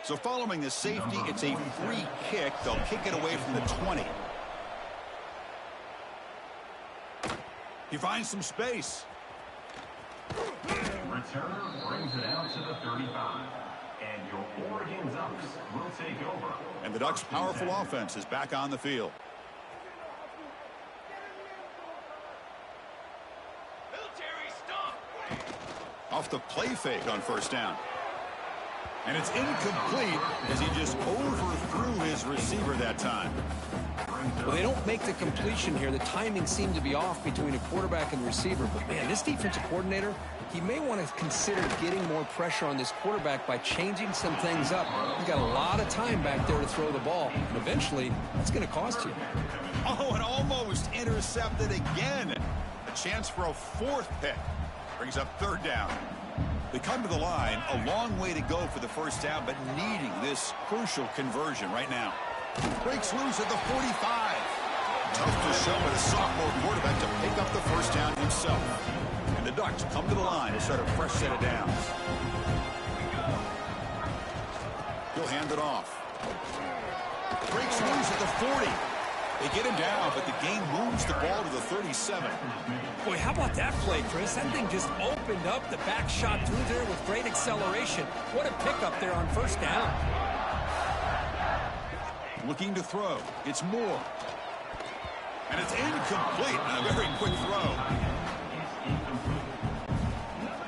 Speaker 1: So following the safety, it's a free kick. They'll kick it away from the 20. He finds some space.
Speaker 3: Returner brings it out to the 35. And your Oregon Ducks will take over.
Speaker 1: And the Ducks' powerful offense is back on the field.
Speaker 4: Military stop.
Speaker 1: Off the play fake on 1st down. And it's incomplete as he just overthrew his receiver that time.
Speaker 2: Well, they don't make the completion here. The timing seemed to be off between a quarterback and receiver. But, man, this defensive coordinator, he may want to consider getting more pressure on this quarterback by changing some things up. He's got a lot of time back there to throw the ball. And eventually, that's going to cost you.
Speaker 1: Oh, and almost intercepted again. A chance for a 4th pick. Brings up 3rd down. They come to the line, a long way to go for the 1st down, but needing this crucial conversion right now. Breaks loose at the 45. Tough to show by the sophomore quarterback to pick up the 1st down himself. And the Ducks come to the line to start a fresh set of downs. He'll hand it off. Breaks loose at the 40. They get him down, but the game moves the ball to the 37.
Speaker 2: Boy, how about that play, Chris? That thing just opened up the back shot through there with great acceleration. What a pickup there on 1st down.
Speaker 1: Looking to throw. It's Moore. And it's incomplete. A very quick throw.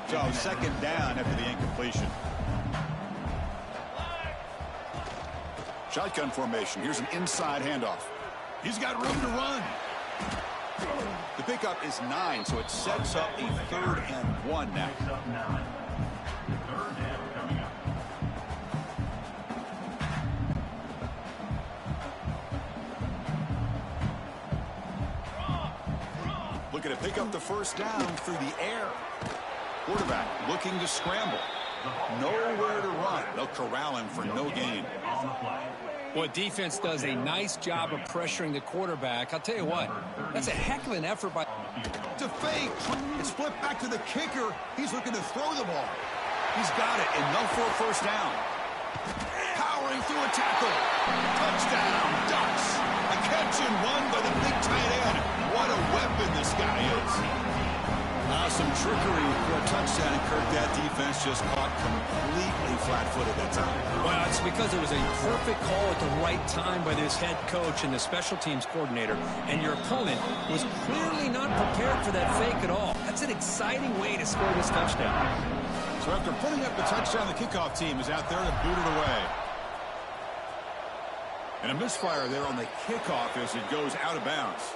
Speaker 1: So 2nd down after the incompletion. Shotgun formation. Here's an inside handoff. He's got room to run. The pickup is 9, so it sets up a 3rd and 1 now. Looking to pick up the 1st down through the air. Quarterback looking to scramble. Nowhere to run. They'll corral him for no gain.
Speaker 2: Well, defense does a nice job of pressuring the quarterback. I'll tell you what, that's a heck of an effort by...
Speaker 1: To fake. It's flipped back to the kicker. He's looking to throw the ball. He's got it. Enough for a 1st down. Powering through a tackle. Touchdown, Ducks. A catch and run by the big tight end. What a weapon this guy is. Some trickery for a touchdown, and Kirk, that defense just caught completely flat-footed that time.
Speaker 2: Well, it's because it was a perfect call at the right time by this head coach and the special teams coordinator, and your opponent was clearly not prepared for that fake at all. That's an exciting way to score this touchdown.
Speaker 1: So after putting up the touchdown, the kickoff team is out there to boot it away. And a misfire there on the kickoff as it goes out of bounds.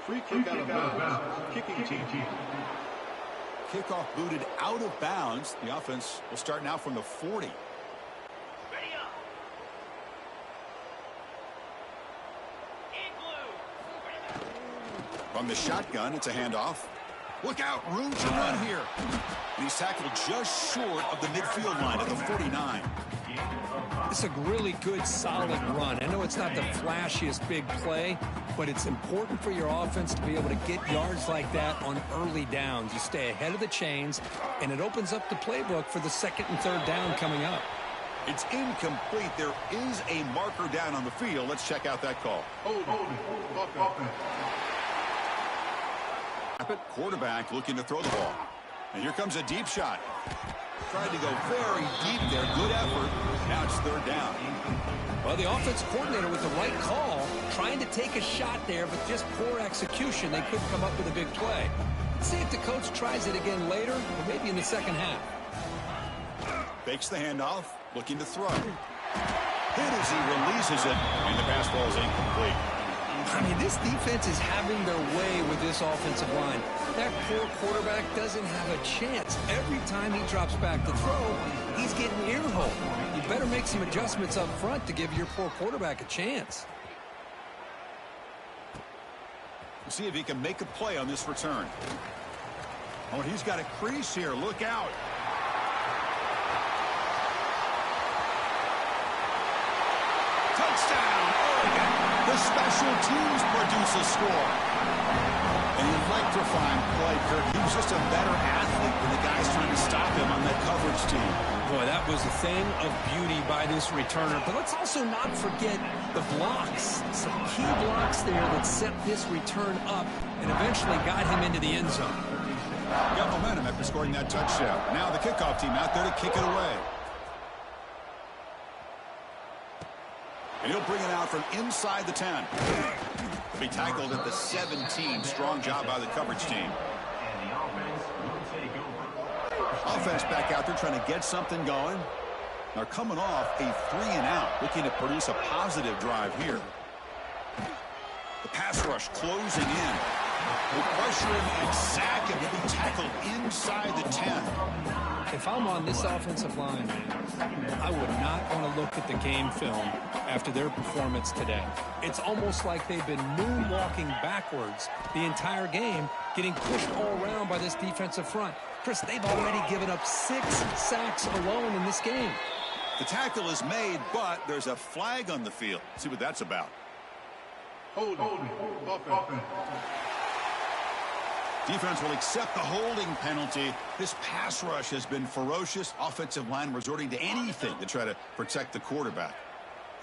Speaker 3: Free kick out of bounds. Kicking team.
Speaker 1: Kickoff booted out of bounds. The offense will start now from the 40.
Speaker 4: Ready up. In blue.
Speaker 1: From the shotgun, it's a handoff. Look out, room to run here. And he's tackled just short of the midfield line at the 49.
Speaker 2: It's a really good, solid run. I know it's not the flashiest big play, but it's important for your offense to be able to get yards like that on early downs. You stay ahead of the chains, and it opens up the playbook for the second and third down coming up.
Speaker 1: It's incomplete. There is a marker down on the field. Let's check out that call. Quarterback looking to throw the ball. And here comes a deep shot. Tried to go very deep there. Good effort. Now it's third down.
Speaker 2: Well, the offensive coordinator with the right call, trying to take a shot there, but just poor execution. They couldn't come up with a big play. Let's see if the coach tries it again later, or maybe in the second half.
Speaker 1: Fakes the handoff, looking to throw. Hit as he releases it, and the pass ball is incomplete.
Speaker 2: I mean, this defense is having their way with this offensive line. That poor quarterback doesn't have a chance. Every time he drops back to throw, he's getting ear-hole. You better make some adjustments up front to give your poor quarterback a chance.
Speaker 1: We'll see if he can make a play on this return. Oh, and he's got a crease here. Look out. Touchdown, Oregon. The special teams produce a score. An electrifying play, Kirk. He was just a better athlete than the guys trying to stop him on that coverage team.
Speaker 2: Boy, that was a thing of beauty by this returner. But let's also not forget the blocks. Some key blocks there that set this return up and eventually got him into the end zone.
Speaker 1: Got momentum after scoring that touchdown. Now the kickoff team out there to kick it away. And he'll bring it out from inside the 10. He'll be tackled at the 17. Strong job by the coverage team.
Speaker 3: And the offense will take over.
Speaker 1: Offense back out there trying to get something going. They're coming off a 3-and-out, looking to produce a positive drive here. The pass rush closing in. They pressure him and sack him. He'll be tackled inside the 10.
Speaker 2: If I'm on this offensive line, I would not want to look at the game film after their performance today. It's almost like they've been moonwalking backwards the entire game, getting pushed all around by this defensive front. Chris, they've already given up 6 sacks alone in this game.
Speaker 1: The tackle is made, but there's a flag on the field. See what that's about. Defense will accept the holding penalty. This pass rush has been ferocious. Offensive line resorting to anything to try to protect the quarterback.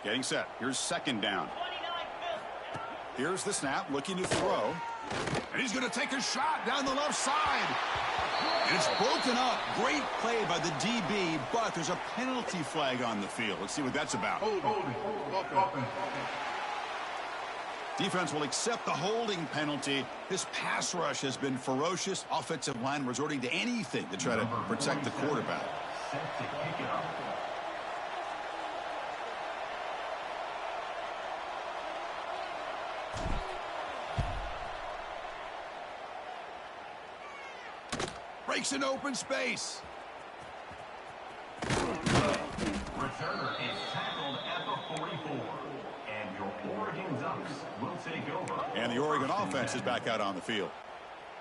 Speaker 1: Getting set. Here's second down. Here's the snap, looking to throw. And he's going to take a shot down the left side. And it's broken up. Great play by the DB, but there's a penalty flag on the field. Let's see what that's about. Defense will accept the holding penalty. This pass rush has been ferocious. Offensive line resorting to anything to try to protect the quarterback.
Speaker 3: Set to kick it off.
Speaker 1: Breaks an open space.
Speaker 3: Returner is tackled at the 44. And your Oregon Ducks will take over.
Speaker 1: And the Oregon offense is back out on the field.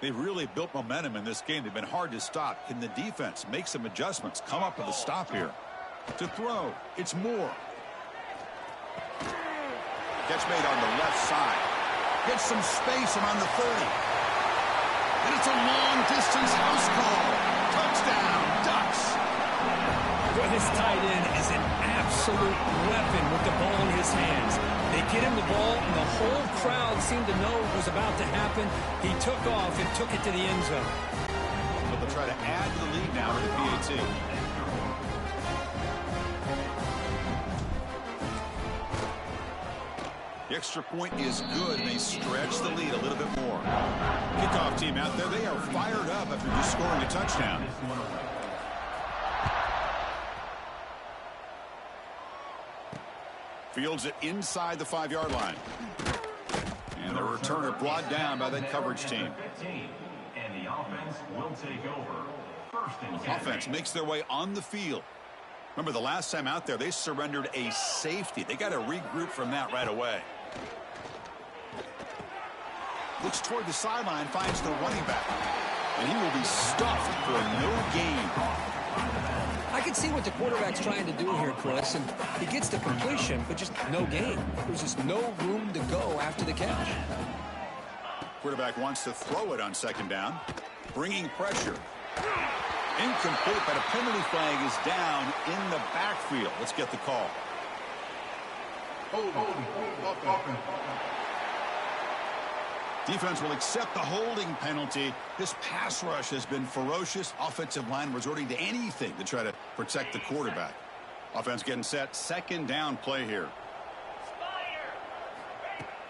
Speaker 1: They've really built momentum in this game. They've been hard to stop. Can the defense make some adjustments? Come up with a stop here. To throw, it's Moore. Catch made on the left side. Gets some space around the 30. And it's a long-distance house call. Touchdown, Ducks.
Speaker 2: Boy, this tight end is an absolute weapon with the ball in his hands. They get him the ball, and the whole crowd seemed to know what was about to happen. He took off and took it to the end zone.
Speaker 1: But they'll try to add to the lead now to the PAT. The extra point is good, and they stretch the lead a little bit more. Kickoff team out there, they are fired up after just scoring a touchdown. Fields it inside the 5-yard line. And the returner brought down by that coverage team.
Speaker 3: And the offense will take over. First and 10.
Speaker 1: Offense makes their way on the field. Remember, the last time out there, they surrendered a safety. They got to regroup from that right away. Looks toward the sideline, finds the running back. And he will be stuffed for no gain.
Speaker 2: I can see what the quarterback's trying to do here, Chris, and he gets the completion, but just no gain. There's just no room to go after the catch.
Speaker 1: Quarterback wants to throw it on second down. Bringing pressure. Incomplete, but a penalty flag is down in the backfield. Let's get the call. Defense will accept the holding penalty. This pass rush has been ferocious. Offensive line resorting to anything to try to protect the quarterback. Offense getting set. Second down play here.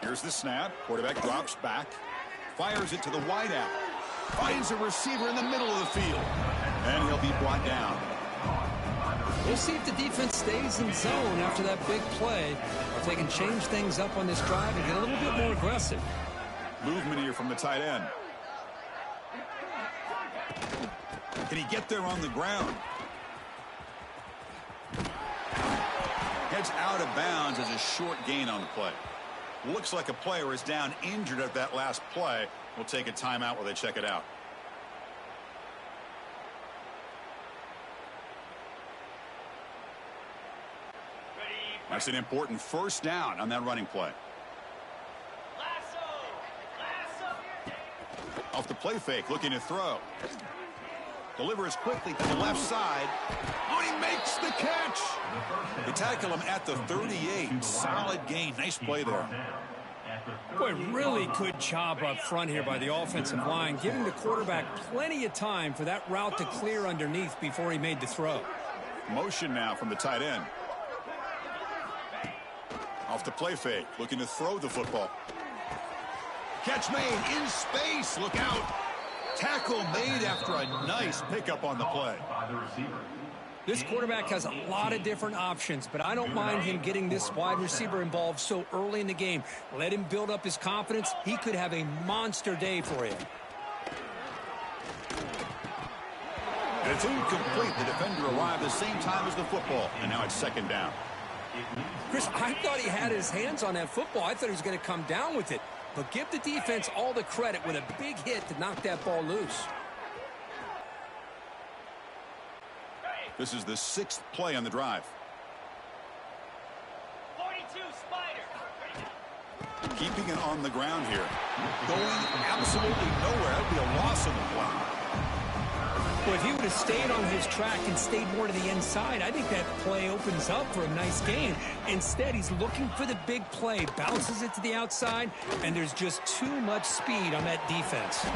Speaker 1: Here's the snap. Quarterback drops back. Fires it to the wideout. Finds a receiver in the middle of the field. And he'll be brought down.
Speaker 2: We'll see if the defense stays in zone after that big play, or if they can change things up on this drive and get a little bit more aggressive.
Speaker 1: Movement here from the tight end. Can he get there on the ground? Heads out of bounds as a short gain on the play. Looks like a player is down injured at that last play. We'll take a timeout while they check it out. That's an important first down on that running play. Off the play fake, looking to throw. Delivers quickly to the left side. Oh, he makes the catch. They tackle him at the 38. Solid gain. Nice play there.
Speaker 2: Boy, really good job up front here by the offensive line, giving the quarterback plenty of time for that route to clear underneath before he made the throw.
Speaker 1: Motion now from the tight end. Off the play fake, looking to throw the football. Catch made in space. Look out. Tackle made after a nice pickup on the play.
Speaker 2: This quarterback has a lot of different options, but I don't mind him getting this wide receiver involved so early in the game. Let him build up his confidence. He could have a monster day for you.
Speaker 1: And it's incomplete. The defender arrived the same time as the football, and now it's second down.
Speaker 2: Chris, I thought he had his hands on that football. I thought he was going to come down with it. But give the defense all the credit with a big hit to knock that ball loose.
Speaker 1: This is the 6th play on the drive.
Speaker 4: 42 Spider.
Speaker 1: Keeping it on the ground here. Going absolutely nowhere. That would be a loss of the play.
Speaker 2: Well, if he would have stayed on his track and stayed more to the inside, I think that play opens up for a nice gain. Instead, he's looking for the big play, bounces it to the outside, and there's just too much speed on that defense.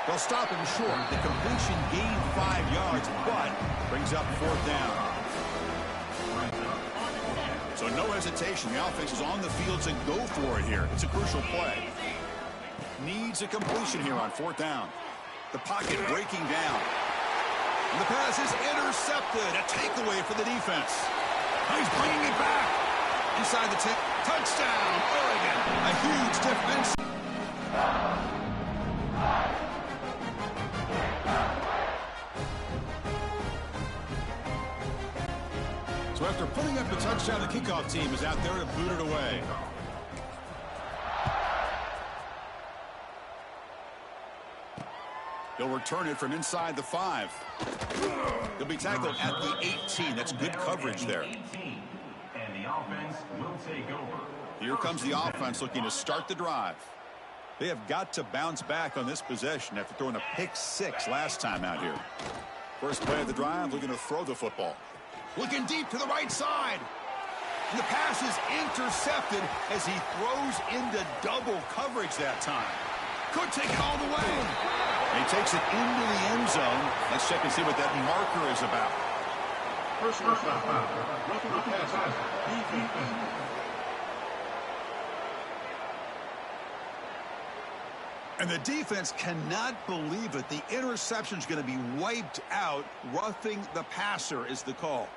Speaker 1: They'll stop him short. The completion gained 5 yards, but brings up 4th down. So no hesitation. The offense is on the field to go for it here. It's a crucial play. Needs a completion here on 4th down. The pocket breaking down. And the pass is intercepted. A takeaway for the defense. Oh, he's bringing it back. Inside the 10. Touchdown, Oregon. A huge defense. So after putting up the touchdown, the kickoff team is out there to boot it away. They'll return it from inside the 5. They'll be tackled at the 18. That's good coverage there.
Speaker 3: And the offense will take over.
Speaker 1: Here comes the offense looking to start the drive. They have got to bounce back on this possession after throwing a pick-6 last time out here. First play of the drive, looking to throw the football. Looking deep to the right side. And the pass is intercepted as he throws into double coverage that time. Could take it all the way. And he takes it into the end zone. Let's check and see what that marker is about.
Speaker 5: Personal foul. Roughing the passer. Defense.
Speaker 1: And the defense cannot believe it. The interception is going to be wiped out. Roughing the passer is the call.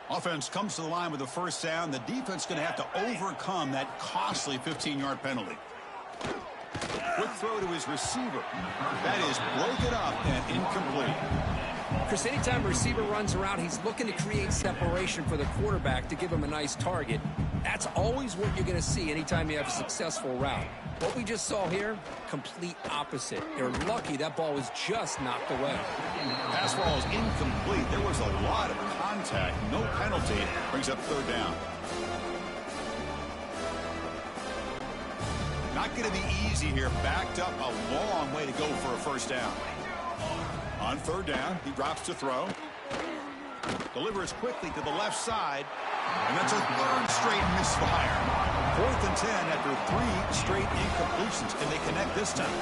Speaker 1: Offense comes to the line with the first down. The defense is going to have to overcome that costly 15-yard penalty. Quick throw to his receiver. That is broken up and incomplete.
Speaker 2: Chris, anytime a receiver runs around, he's looking to create separation for the quarterback to give him a nice target. That's always what you're going to see anytime you have a successful route. What we just saw here, complete opposite. They're lucky that ball was just knocked away.
Speaker 1: Pass ball is incomplete. There was a lot of contact. No penalty. Brings up third down. Not going to be easy here. Backed up a long way to go for a first down. On third down, he drops to throw. Delivers quickly to the left side. And that's a third straight misfire. 4th and 10 after 3 straight incompletions. Can they connect this time?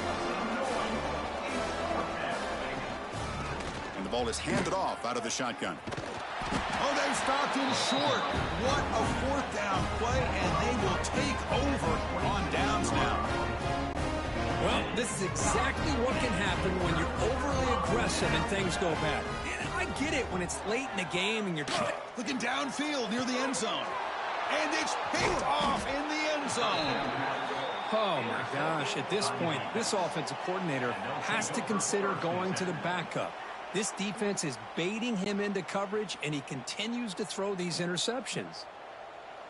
Speaker 1: And the ball is handed off out of the shotgun. Oh, they stopped him short. What a 4th down play, and they will take over on downs now.
Speaker 2: Well, this is exactly what can happen when you're overly aggressive and things go bad. And I get it when it's late in the game and you're
Speaker 1: looking downfield near the end zone. And it's picked off in the end zone.
Speaker 2: Oh, my gosh. At this point, this offensive coordinator has to consider going to the backup. This defense is baiting him into coverage, and he continues to throw these interceptions.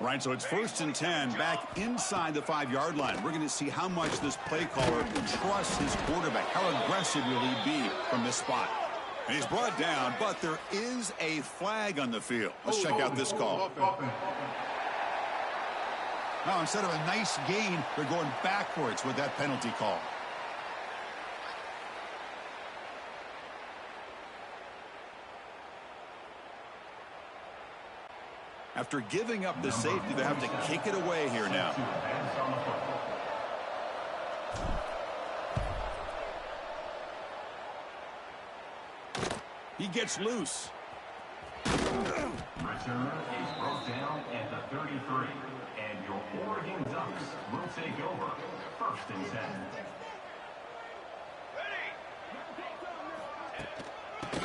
Speaker 1: All right, so it's 1st and 10 back inside the 5-yard line. We're going to see how much this play caller trusts his quarterback. How aggressive will he be from this spot? And he's brought down, but there is a flag on the field. Let's check out this call. Now, instead of a nice gain, they're going backwards with that penalty call. After giving up the safety, they have to kick it away here now. He gets loose.
Speaker 3: Return is brought down at the 33. And your Oregon Ducks will take over 1st and 10.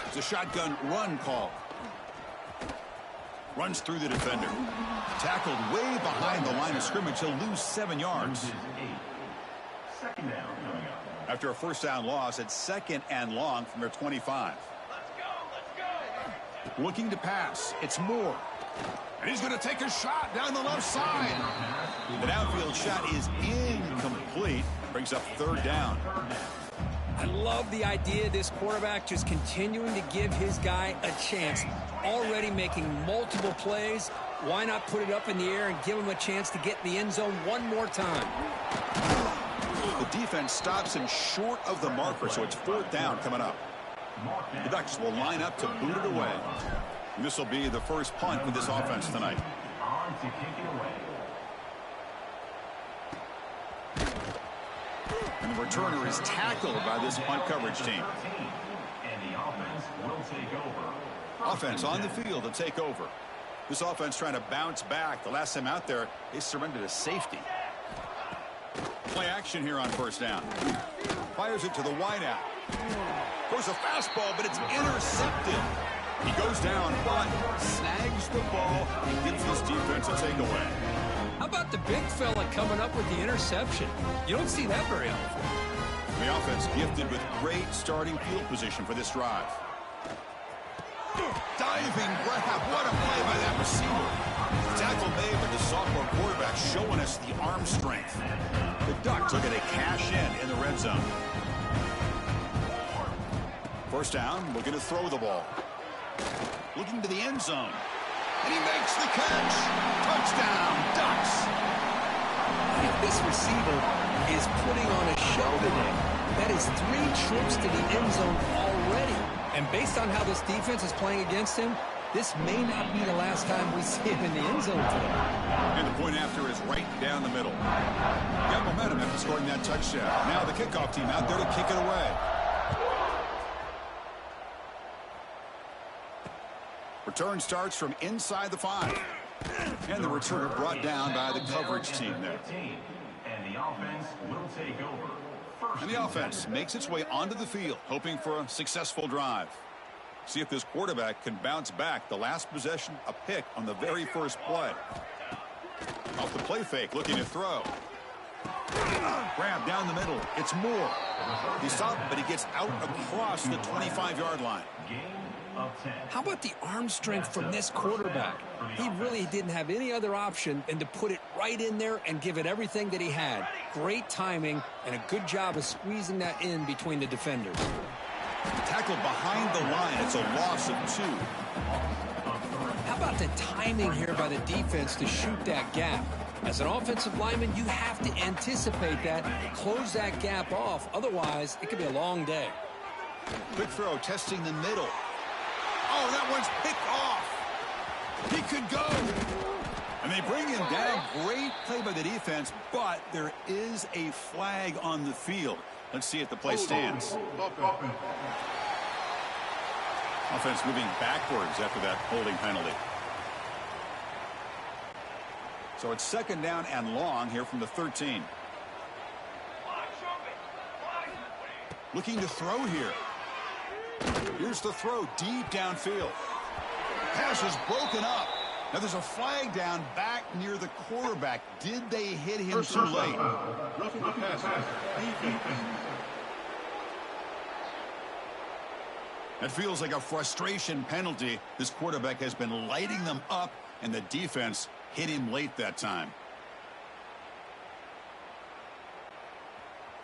Speaker 1: It's a shotgun run call. Runs through the defender. Tackled way behind the line of scrimmage. He'll lose 7 yards.
Speaker 3: 2nd down coming up.
Speaker 1: After a first down loss, it's 2nd and long from their 25.
Speaker 4: Let's go.
Speaker 1: Looking to pass. It's Moore. And he's going to take a shot down the left side. The downfield shot is incomplete. Brings up 3rd down.
Speaker 2: I love the idea of this quarterback just continuing to give his guy a chance. Already making multiple plays. Why not put it up in the air and give him a chance to get in the end zone one more time?
Speaker 1: The defense stops him short of the marker, so it's 4th down coming up. The Ducks will line up to boot it away. And this will be the first punt for this offense tonight.
Speaker 3: On to kick it away.
Speaker 1: And the returner is tackled by this punt coverage team.
Speaker 3: And the offense will take over.
Speaker 1: Offense on the field to take over. This offense trying to bounce back. The last time out there, they surrendered a safety. Play action here on 1st down. Fires it to the wideout. Throws a fastball, but it's intercepted. He goes down, but snags the ball and gives this defense a takeaway.
Speaker 2: How about the big fella coming up with the interception? You don't see that very often.
Speaker 1: The offense gifted with great starting field position for this drive. Diving grab. What a play by that receiver. Tackle made by the sophomore quarterback, showing us the arm strength. The Ducks are going to cash in the red zone. 1st down, looking to throw the ball. Looking to the end zone. And he makes the catch. Touchdown, Ducks.
Speaker 2: If this receiver is putting on a show today, that is 3 trips to the end zone already. And based on how this defense is playing against him, this may not be the last time we see him in the end zone today.
Speaker 1: And the point after is right down the middle. Got momentum after scoring that touchdown. Now the kickoff team out there to kick it away. Return starts from inside the 5. And the returner brought down by the coverage team there.
Speaker 3: And the offense will take over.
Speaker 1: And the offense makes its way onto the field, hoping for a successful drive. See if this quarterback can bounce back. The last possession, a pick on the very first play. Off the play fake, looking to throw. Grab down the middle. It's Moore. He's stopped, but he gets out across the 25-yard line.
Speaker 3: Gain of 10.
Speaker 2: How about the arm strength from this quarterback? He really didn't have any other option than to put it right in there and give it everything that he had. Great timing and a good job of squeezing that in between the defenders.
Speaker 1: Tackled behind the line. It's a loss of 2.
Speaker 2: How about the timing here by the defense to shoot that gap? As an offensive lineman, you have to anticipate that, close that gap off. Otherwise, it could be a long day.
Speaker 1: Quick throw, testing the middle. Oh, that one's picked off. He could go. And they bring him down. Great play by the defense, but there is a flag on the field. Let's see if the play stands. Offense moving backwards after that holding penalty. So it's 2nd down and long here from the 13. Looking to throw here. Here's the throw deep downfield. Pass is broken up. Now there's a flag down back near the quarterback. Did they hit him too late?
Speaker 5: Roughing the passer.
Speaker 1: That feels like a frustration penalty. This quarterback has been lighting them up, and the defense hit him late that time.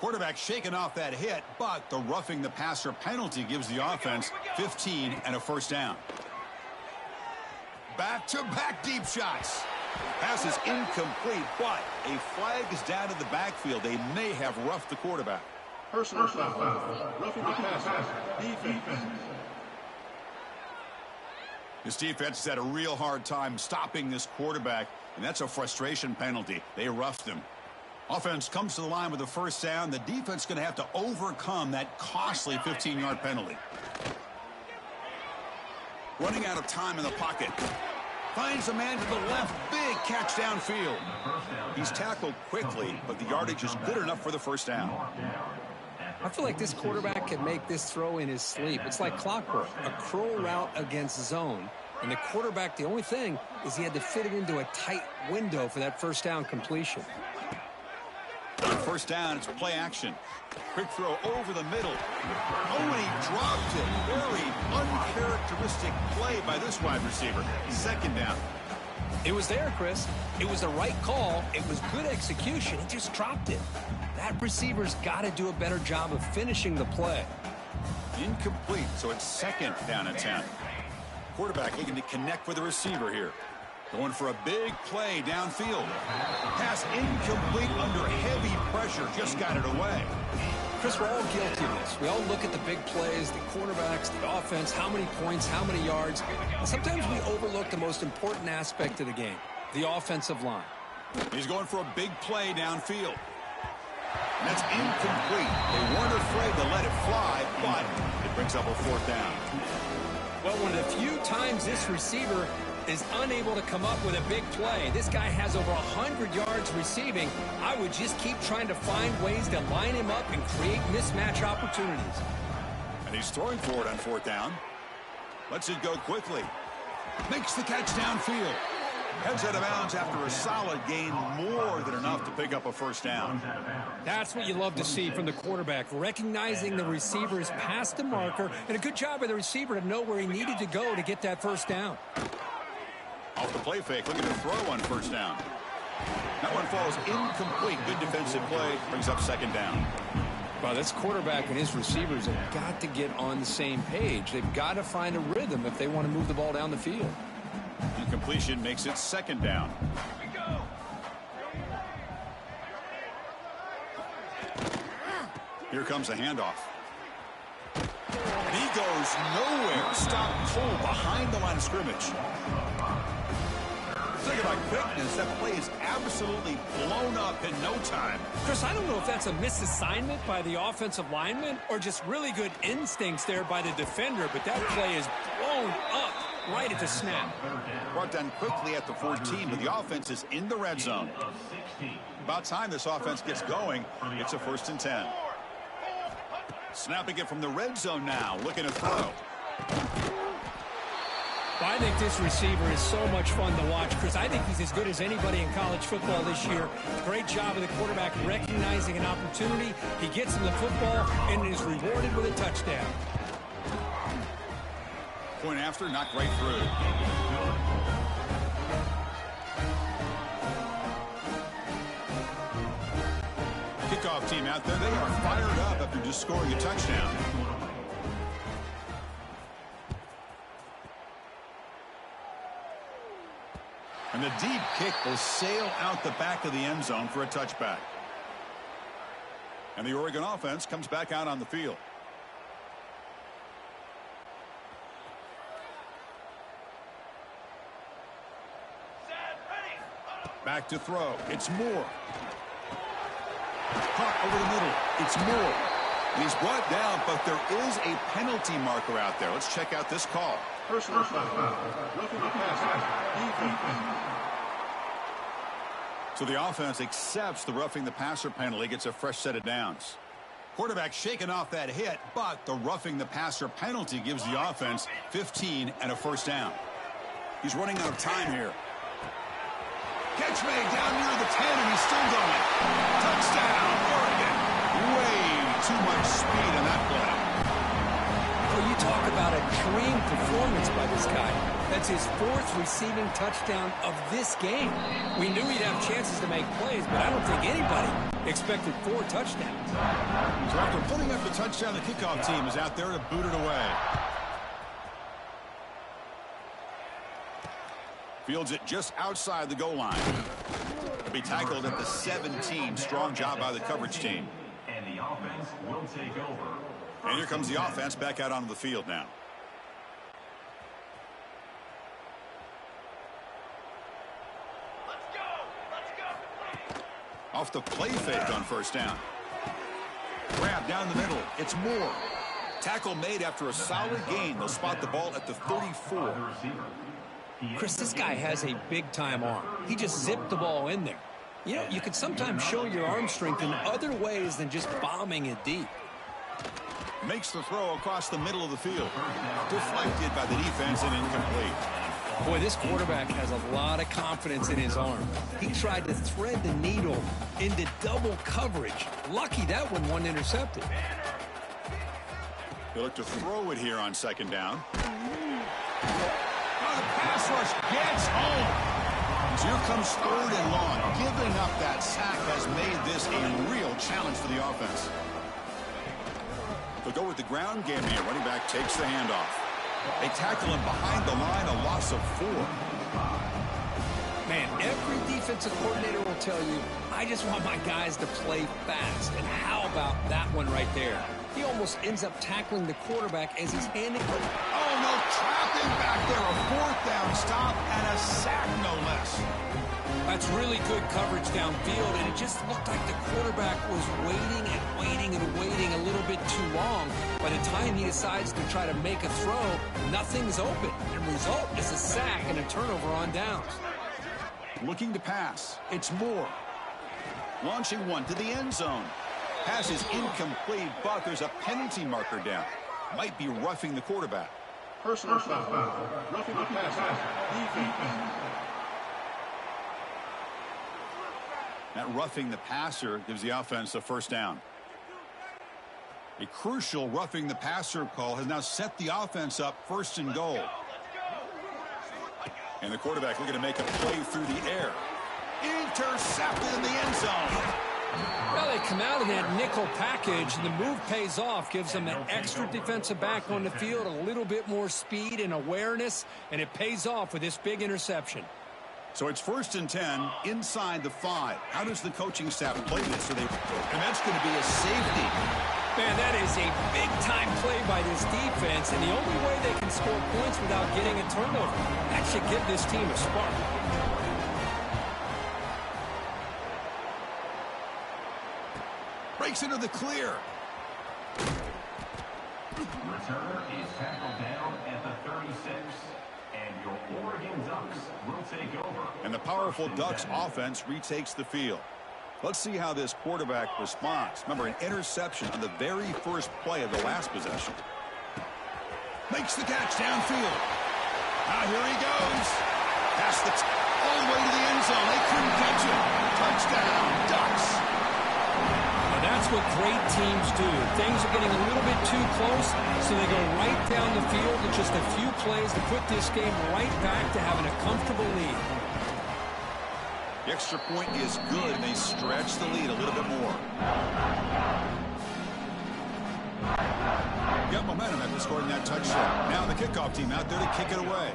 Speaker 1: Quarterback shaking off that hit, but the roughing the passer penalty gives the offense 15 and a 1st down. Back-to-back deep shots. Pass is incomplete, but a flag is down in the backfield. They may have roughed the quarterback.
Speaker 5: Personal foul. Roughing the passer. Defense.
Speaker 1: This defense has had a real hard time stopping this quarterback, and that's a frustration penalty. They roughed him. Offense comes to the line with a 1st down. The defense is going to have to overcome that costly 15-yard penalty. Running out of time in the pocket. Finds a man to the left. Big catch downfield. He's tackled quickly, but the yardage is good enough for the 1st down.
Speaker 2: I feel like this quarterback can make this throw in his sleep. It's like clockwork, a curl route against zone. And the quarterback, the only thing is he had to fit it into a tight window for that 1st down completion.
Speaker 1: On 1st down, it's play action. Quick throw over the middle. Oh, and he dropped it. Very uncharacteristic play by this wide receiver. 2nd down.
Speaker 2: It was there, Chris. It was the right call. It was good execution. He just dropped it. That receiver's got to do a better job of finishing the play.
Speaker 1: Incomplete, so it's 2nd down and 10. Quarterback looking to connect with the receiver here. Going for a big play downfield. Pass incomplete under heavy pressure. Just got it away.
Speaker 2: Chris, we're all guilty of this. We all look at the big plays, the quarterbacks, the offense, how many points, how many yards. And sometimes we overlook the most important aspect of the game, the offensive line.
Speaker 1: He's going for a big play downfield. And that's incomplete. They weren't afraid to let it fly, but it brings up a 4th down.
Speaker 2: Well, one of the few times this receiver is unable to come up with a big play. This guy has over 100 yards receiving. I would just keep trying to find ways to line him up and create mismatch opportunities.
Speaker 1: And he's throwing for it on 4th down. Lets it go quickly. Makes the catch downfield. Heads out of bounds after a solid gain, more than enough to pick up a 1st down.
Speaker 2: That's what you love to see from the quarterback, recognizing the receiver's past the marker, and a good job by the receiver to know where he needed to go to get that 1st down.
Speaker 1: Off the play fake, looking to throw on 1st down. That one falls incomplete. Good defensive play, brings up 2nd down.
Speaker 2: Well, this quarterback and his receivers have got to get on the same page. They've got to find a rhythm if they want to move the ball down the field.
Speaker 1: Incompletion makes it 2nd down. Here comes a handoff. He goes nowhere. Stop cold behind the line of scrimmage. Think about quickness. That play is absolutely blown up in no time.
Speaker 2: Chris, I don't know if that's a misassignment by the offensive lineman or just really good instincts there by the defender, but that play is blown up right at the snap.
Speaker 1: Brought down quickly at the 14, but the offense is in the red zone. About time this offense gets going. It's a 1st and 10. Snapping it from the red zone now, looking to throw.
Speaker 2: I think this receiver is so much fun to watch, Chris. I think he's as good as anybody in college football this year. Great job of the quarterback recognizing an opportunity. He gets him the football and is rewarded with a touchdown.
Speaker 1: Point after, knocked right through. Kickoff team out there. They are fired up after just scoring a touchdown. And the deep kick will sail out the back of the end zone for a touchback. And the Oregon offense comes back out on the field. Back to throw. It's Moore. Caught over the middle. It's Moore. He's brought down, but there is a penalty marker out there. Let's check out this call.
Speaker 5: Personal foul. Roughing the passer.
Speaker 1: So the offense accepts the roughing the passer penalty, gets a fresh set of downs. Quarterback shaking off that hit, but the roughing the passer penalty gives the offense 15 and a first down. He's running out of time here. Catch made down near the 10, and he's still going. Touchdown, Oregon. Way too much speed in that play.
Speaker 2: Well, you talk about a dream performance by this guy. That's his 4th receiving touchdown of this game. We knew he'd have chances to make plays, but I don't think anybody expected 4 touchdowns.
Speaker 1: So after putting up the touchdown, the kickoff team is out there to boot it away. Fields it just outside the goal line. He'll be tackled at the 17. Strong job by the coverage team.
Speaker 3: And the offense will take over.
Speaker 1: And here comes the offense back out onto the field now. Off the play fake on first down. Grab down the middle. It's Moore. Tackle made after a solid gain. They'll spot the ball at the 34.
Speaker 2: Chris, this guy has a big-time arm. He just zipped the ball in there. You know, you can sometimes show your arm strength in other ways than just bombing it deep.
Speaker 1: Makes the throw across the middle of the field. Deflected by the defense and incomplete.
Speaker 2: Boy, this quarterback has a lot of confidence in his arm. He tried to thread the needle into double coverage. Lucky that one wasn't intercepted.
Speaker 1: They look to throw it here on second down. The pass rush gets home. So here comes 3rd and long. Giving up that sack has made this a real challenge for the offense. They'll go with the ground game here. Running back takes the handoff. They tackle him behind the line, a loss of 4.
Speaker 2: Man, every defensive coordinator will tell you, I just want my guys to play fast. And how about that one right there? He almost ends up tackling the quarterback as he's handing it.
Speaker 1: Oh, no, trapping back there. A 4th down stop and a sack, no less.
Speaker 2: That's really good coverage downfield, and it just looked like the quarterback was waiting and waiting and waiting a little bit too long. By the time he decides to try to make a throw, nothing's open. The result is a sack and a turnover on downs.
Speaker 1: Looking to pass. It's Moore. Launching one to the end zone. Pass is incomplete, but there's a penalty marker down. Might be roughing the quarterback.
Speaker 5: Personal foul. Roughing the passer.
Speaker 1: That roughing the passer gives the offense a first down. A crucial roughing the passer call has now set the offense up 1st and goal. And the quarterback looking to make a play through the air. Intercepted in the end zone.
Speaker 2: Well, they come out of that nickel package, and the move pays off, gives them an extra defensive back on the field, a little bit more speed and awareness, and it pays off with this big interception.
Speaker 1: So it's 1st and 10 inside the 5. How does the coaching staff play this? And that's going to be a safety.
Speaker 2: Man, that is a big-time play by this defense, and the only way they can score points without getting a turnover. That should give this team a spark.
Speaker 1: Breaks into the clear.
Speaker 3: Returner is tackled down at the 36. And your Oregon Ducks will take over.
Speaker 1: And the powerful Ducks offense retakes the field. Let's see how this quarterback responds. Remember, an interception on the very first play of the last possession. Makes the catch downfield. Now here he goes. Past the all the way to the end zone. They couldn't catch him. Touchdown, Ducks.
Speaker 2: Well, that's That's what great teams do. Things are getting a little bit too close, so they go right down the field with just a few plays to put this game right back to having a comfortable lead.
Speaker 1: The extra point is good, and they stretch the lead a little bit more. Got momentum after scoring that touchdown. Now the kickoff team out there to kick it away.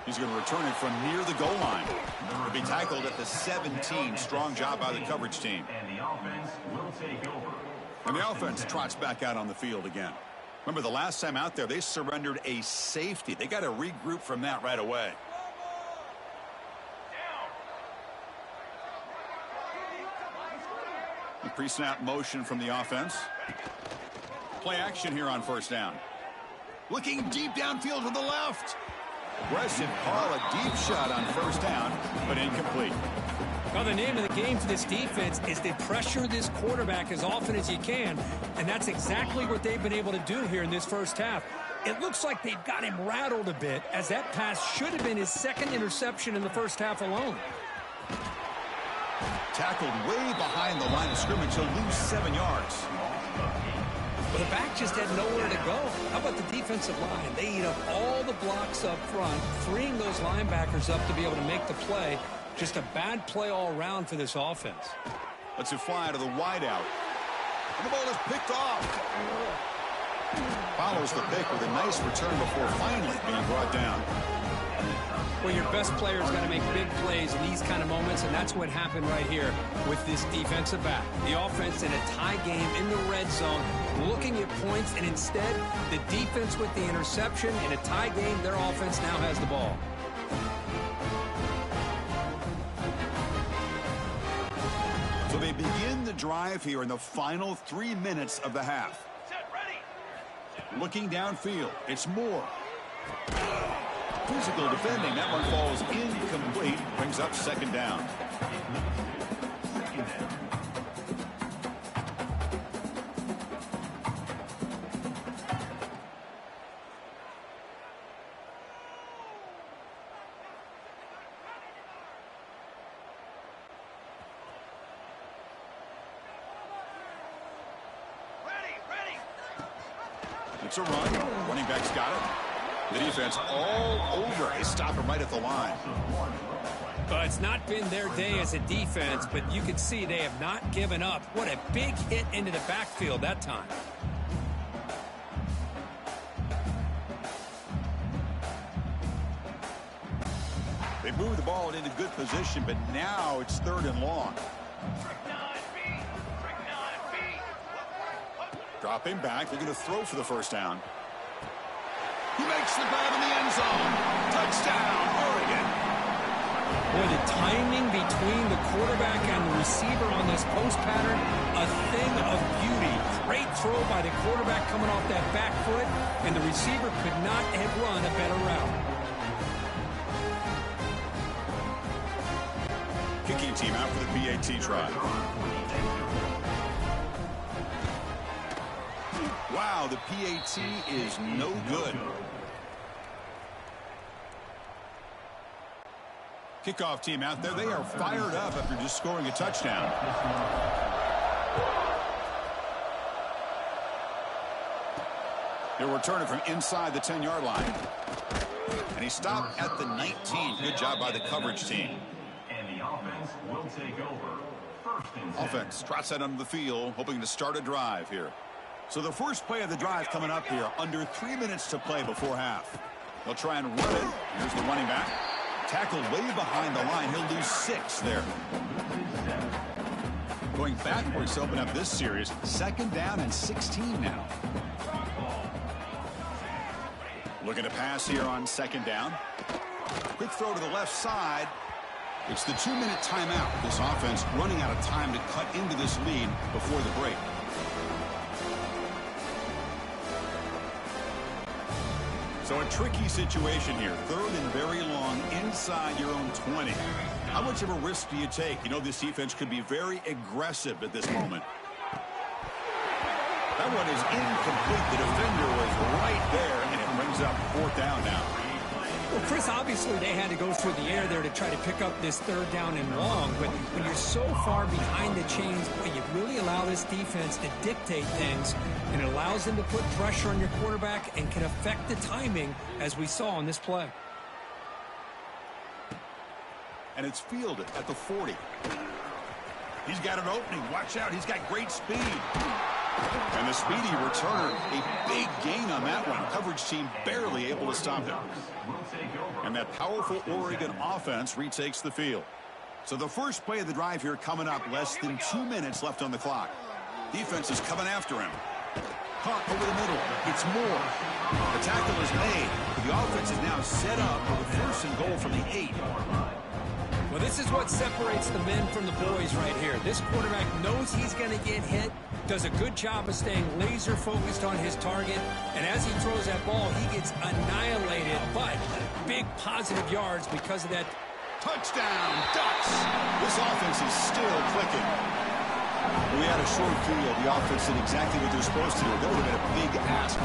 Speaker 1: He's going to return it from near the goal line. He'll be tackled at the 17. Strong job by the coverage team.
Speaker 3: And the offense will take over.
Speaker 1: And the offense trots back out on the field again. Remember, the last time out there, they surrendered a safety. They got to regroup from that right away. The pre-snap motion from the offense. Play action here on first down. Looking deep downfield to the left. Aggressive call, a deep shot on first down, but incomplete.
Speaker 2: Well, the name of the game for this defense is to pressure this quarterback as often as you can, and that's exactly what they've been able to do here in this first half. It looks like they've got him rattled a bit, as that pass should have been his second interception in the first half alone.
Speaker 1: Tackled way behind the line of scrimmage. He'll lose 7 yards.
Speaker 2: Well, the back just had nowhere to go. How about the defensive line? They eat up all the blocks up front, freeing those linebackers up to be able to make the play. Just a bad play all around for this offense.
Speaker 1: Lets it fly to the wideout. And the ball is picked off. Follows the pick with a nice return before finally being brought down.
Speaker 2: Well, your best player's got to make big plays in these kind of moments, and that's what happened right here with this defensive back. The offense in a tie game in the red zone, looking at points, and instead, the defense with the interception. In a tie game, their offense now has the ball.
Speaker 1: So they begin the drive here in the final 3 minutes of the half.
Speaker 4: Set, ready.
Speaker 1: Looking downfield, it's Moore. Physical defending, that one falls incomplete, brings up second down. It's a run. Running back's got it. The defense all over. They stop him right at the line.
Speaker 2: But it's not been their day as a defense, but you can see they have not given up. What a big hit into the backfield that time.
Speaker 1: They move the ball into good position, but now it's 3rd and long. Dropping back, looking to throw for the first down. He makes the grab in the end zone. Touchdown, Oregon.
Speaker 2: Boy, the timing between the quarterback and the receiver on this post pattern, a thing of beauty. Great throw by the quarterback coming off that back foot, and the receiver could not have run a better route.
Speaker 1: Kicking team out for the PAT try. Wow, the PAT is no good. Kickoff team out there. They are fired up after just scoring a touchdown. They'll return it from inside the 10-yard line. And he stopped at the 19. Good job by the coverage team.
Speaker 3: And the offense will take over. First and 10.
Speaker 1: Offense trots that onto the field, hoping to start a drive here. So the first play of the drive coming up here, under 3 minutes to play before half. They'll try and run it. Here's the running back. Tackled way behind the line. He'll lose 6 there. Going backwards to open up this series. 2nd down and 16 now. Looking to pass here on 2nd down. Quick throw to the left side. It's the 2-minute timeout. This offense running out of time to cut into this lead before the break. So a tricky situation here. 3rd and very long inside your own 20. How much of a risk do you take? You know this defense could be very aggressive at this moment. That one is incomplete. The defender was right there, and it brings up 4th down now.
Speaker 2: Well, Chris, obviously they had to go through the air there to try to pick up this third down and long, but when you're so far behind the chains, boy, you really allow this defense to dictate things, and it allows them to put pressure on your quarterback and can affect the timing, as we saw on this play.
Speaker 1: And it's fielded at the 40. He's got an opening. Watch out. He's got great speed. And the speedy returner, a big gain on that one. Coverage team barely able to stop him. And that powerful Oregon offense retakes the field. So the first play of the drive here coming up, less than 2 minutes left on the clock. Defense is coming after him. Caught over the middle. It's Moore. The tackle is made. The offense is now set up for the first and goal from the 8.
Speaker 2: Well, this is what separates the men from the boys right here. This quarterback knows he's going to get hit, does a good job of staying laser focused on his target, and as he throws that ball, he gets annihilated, but big positive yards because of that.
Speaker 1: Touchdown, Ducks! This offense is still clicking. We had a short field. The offense did exactly what they're supposed to do. That would have been a big ask.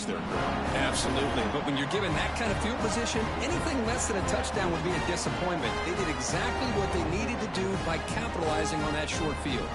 Speaker 1: There.
Speaker 2: Absolutely, but when you're given that kind of field position, anything less than a touchdown would be a disappointment. They did exactly what they needed to do by capitalizing on that short field.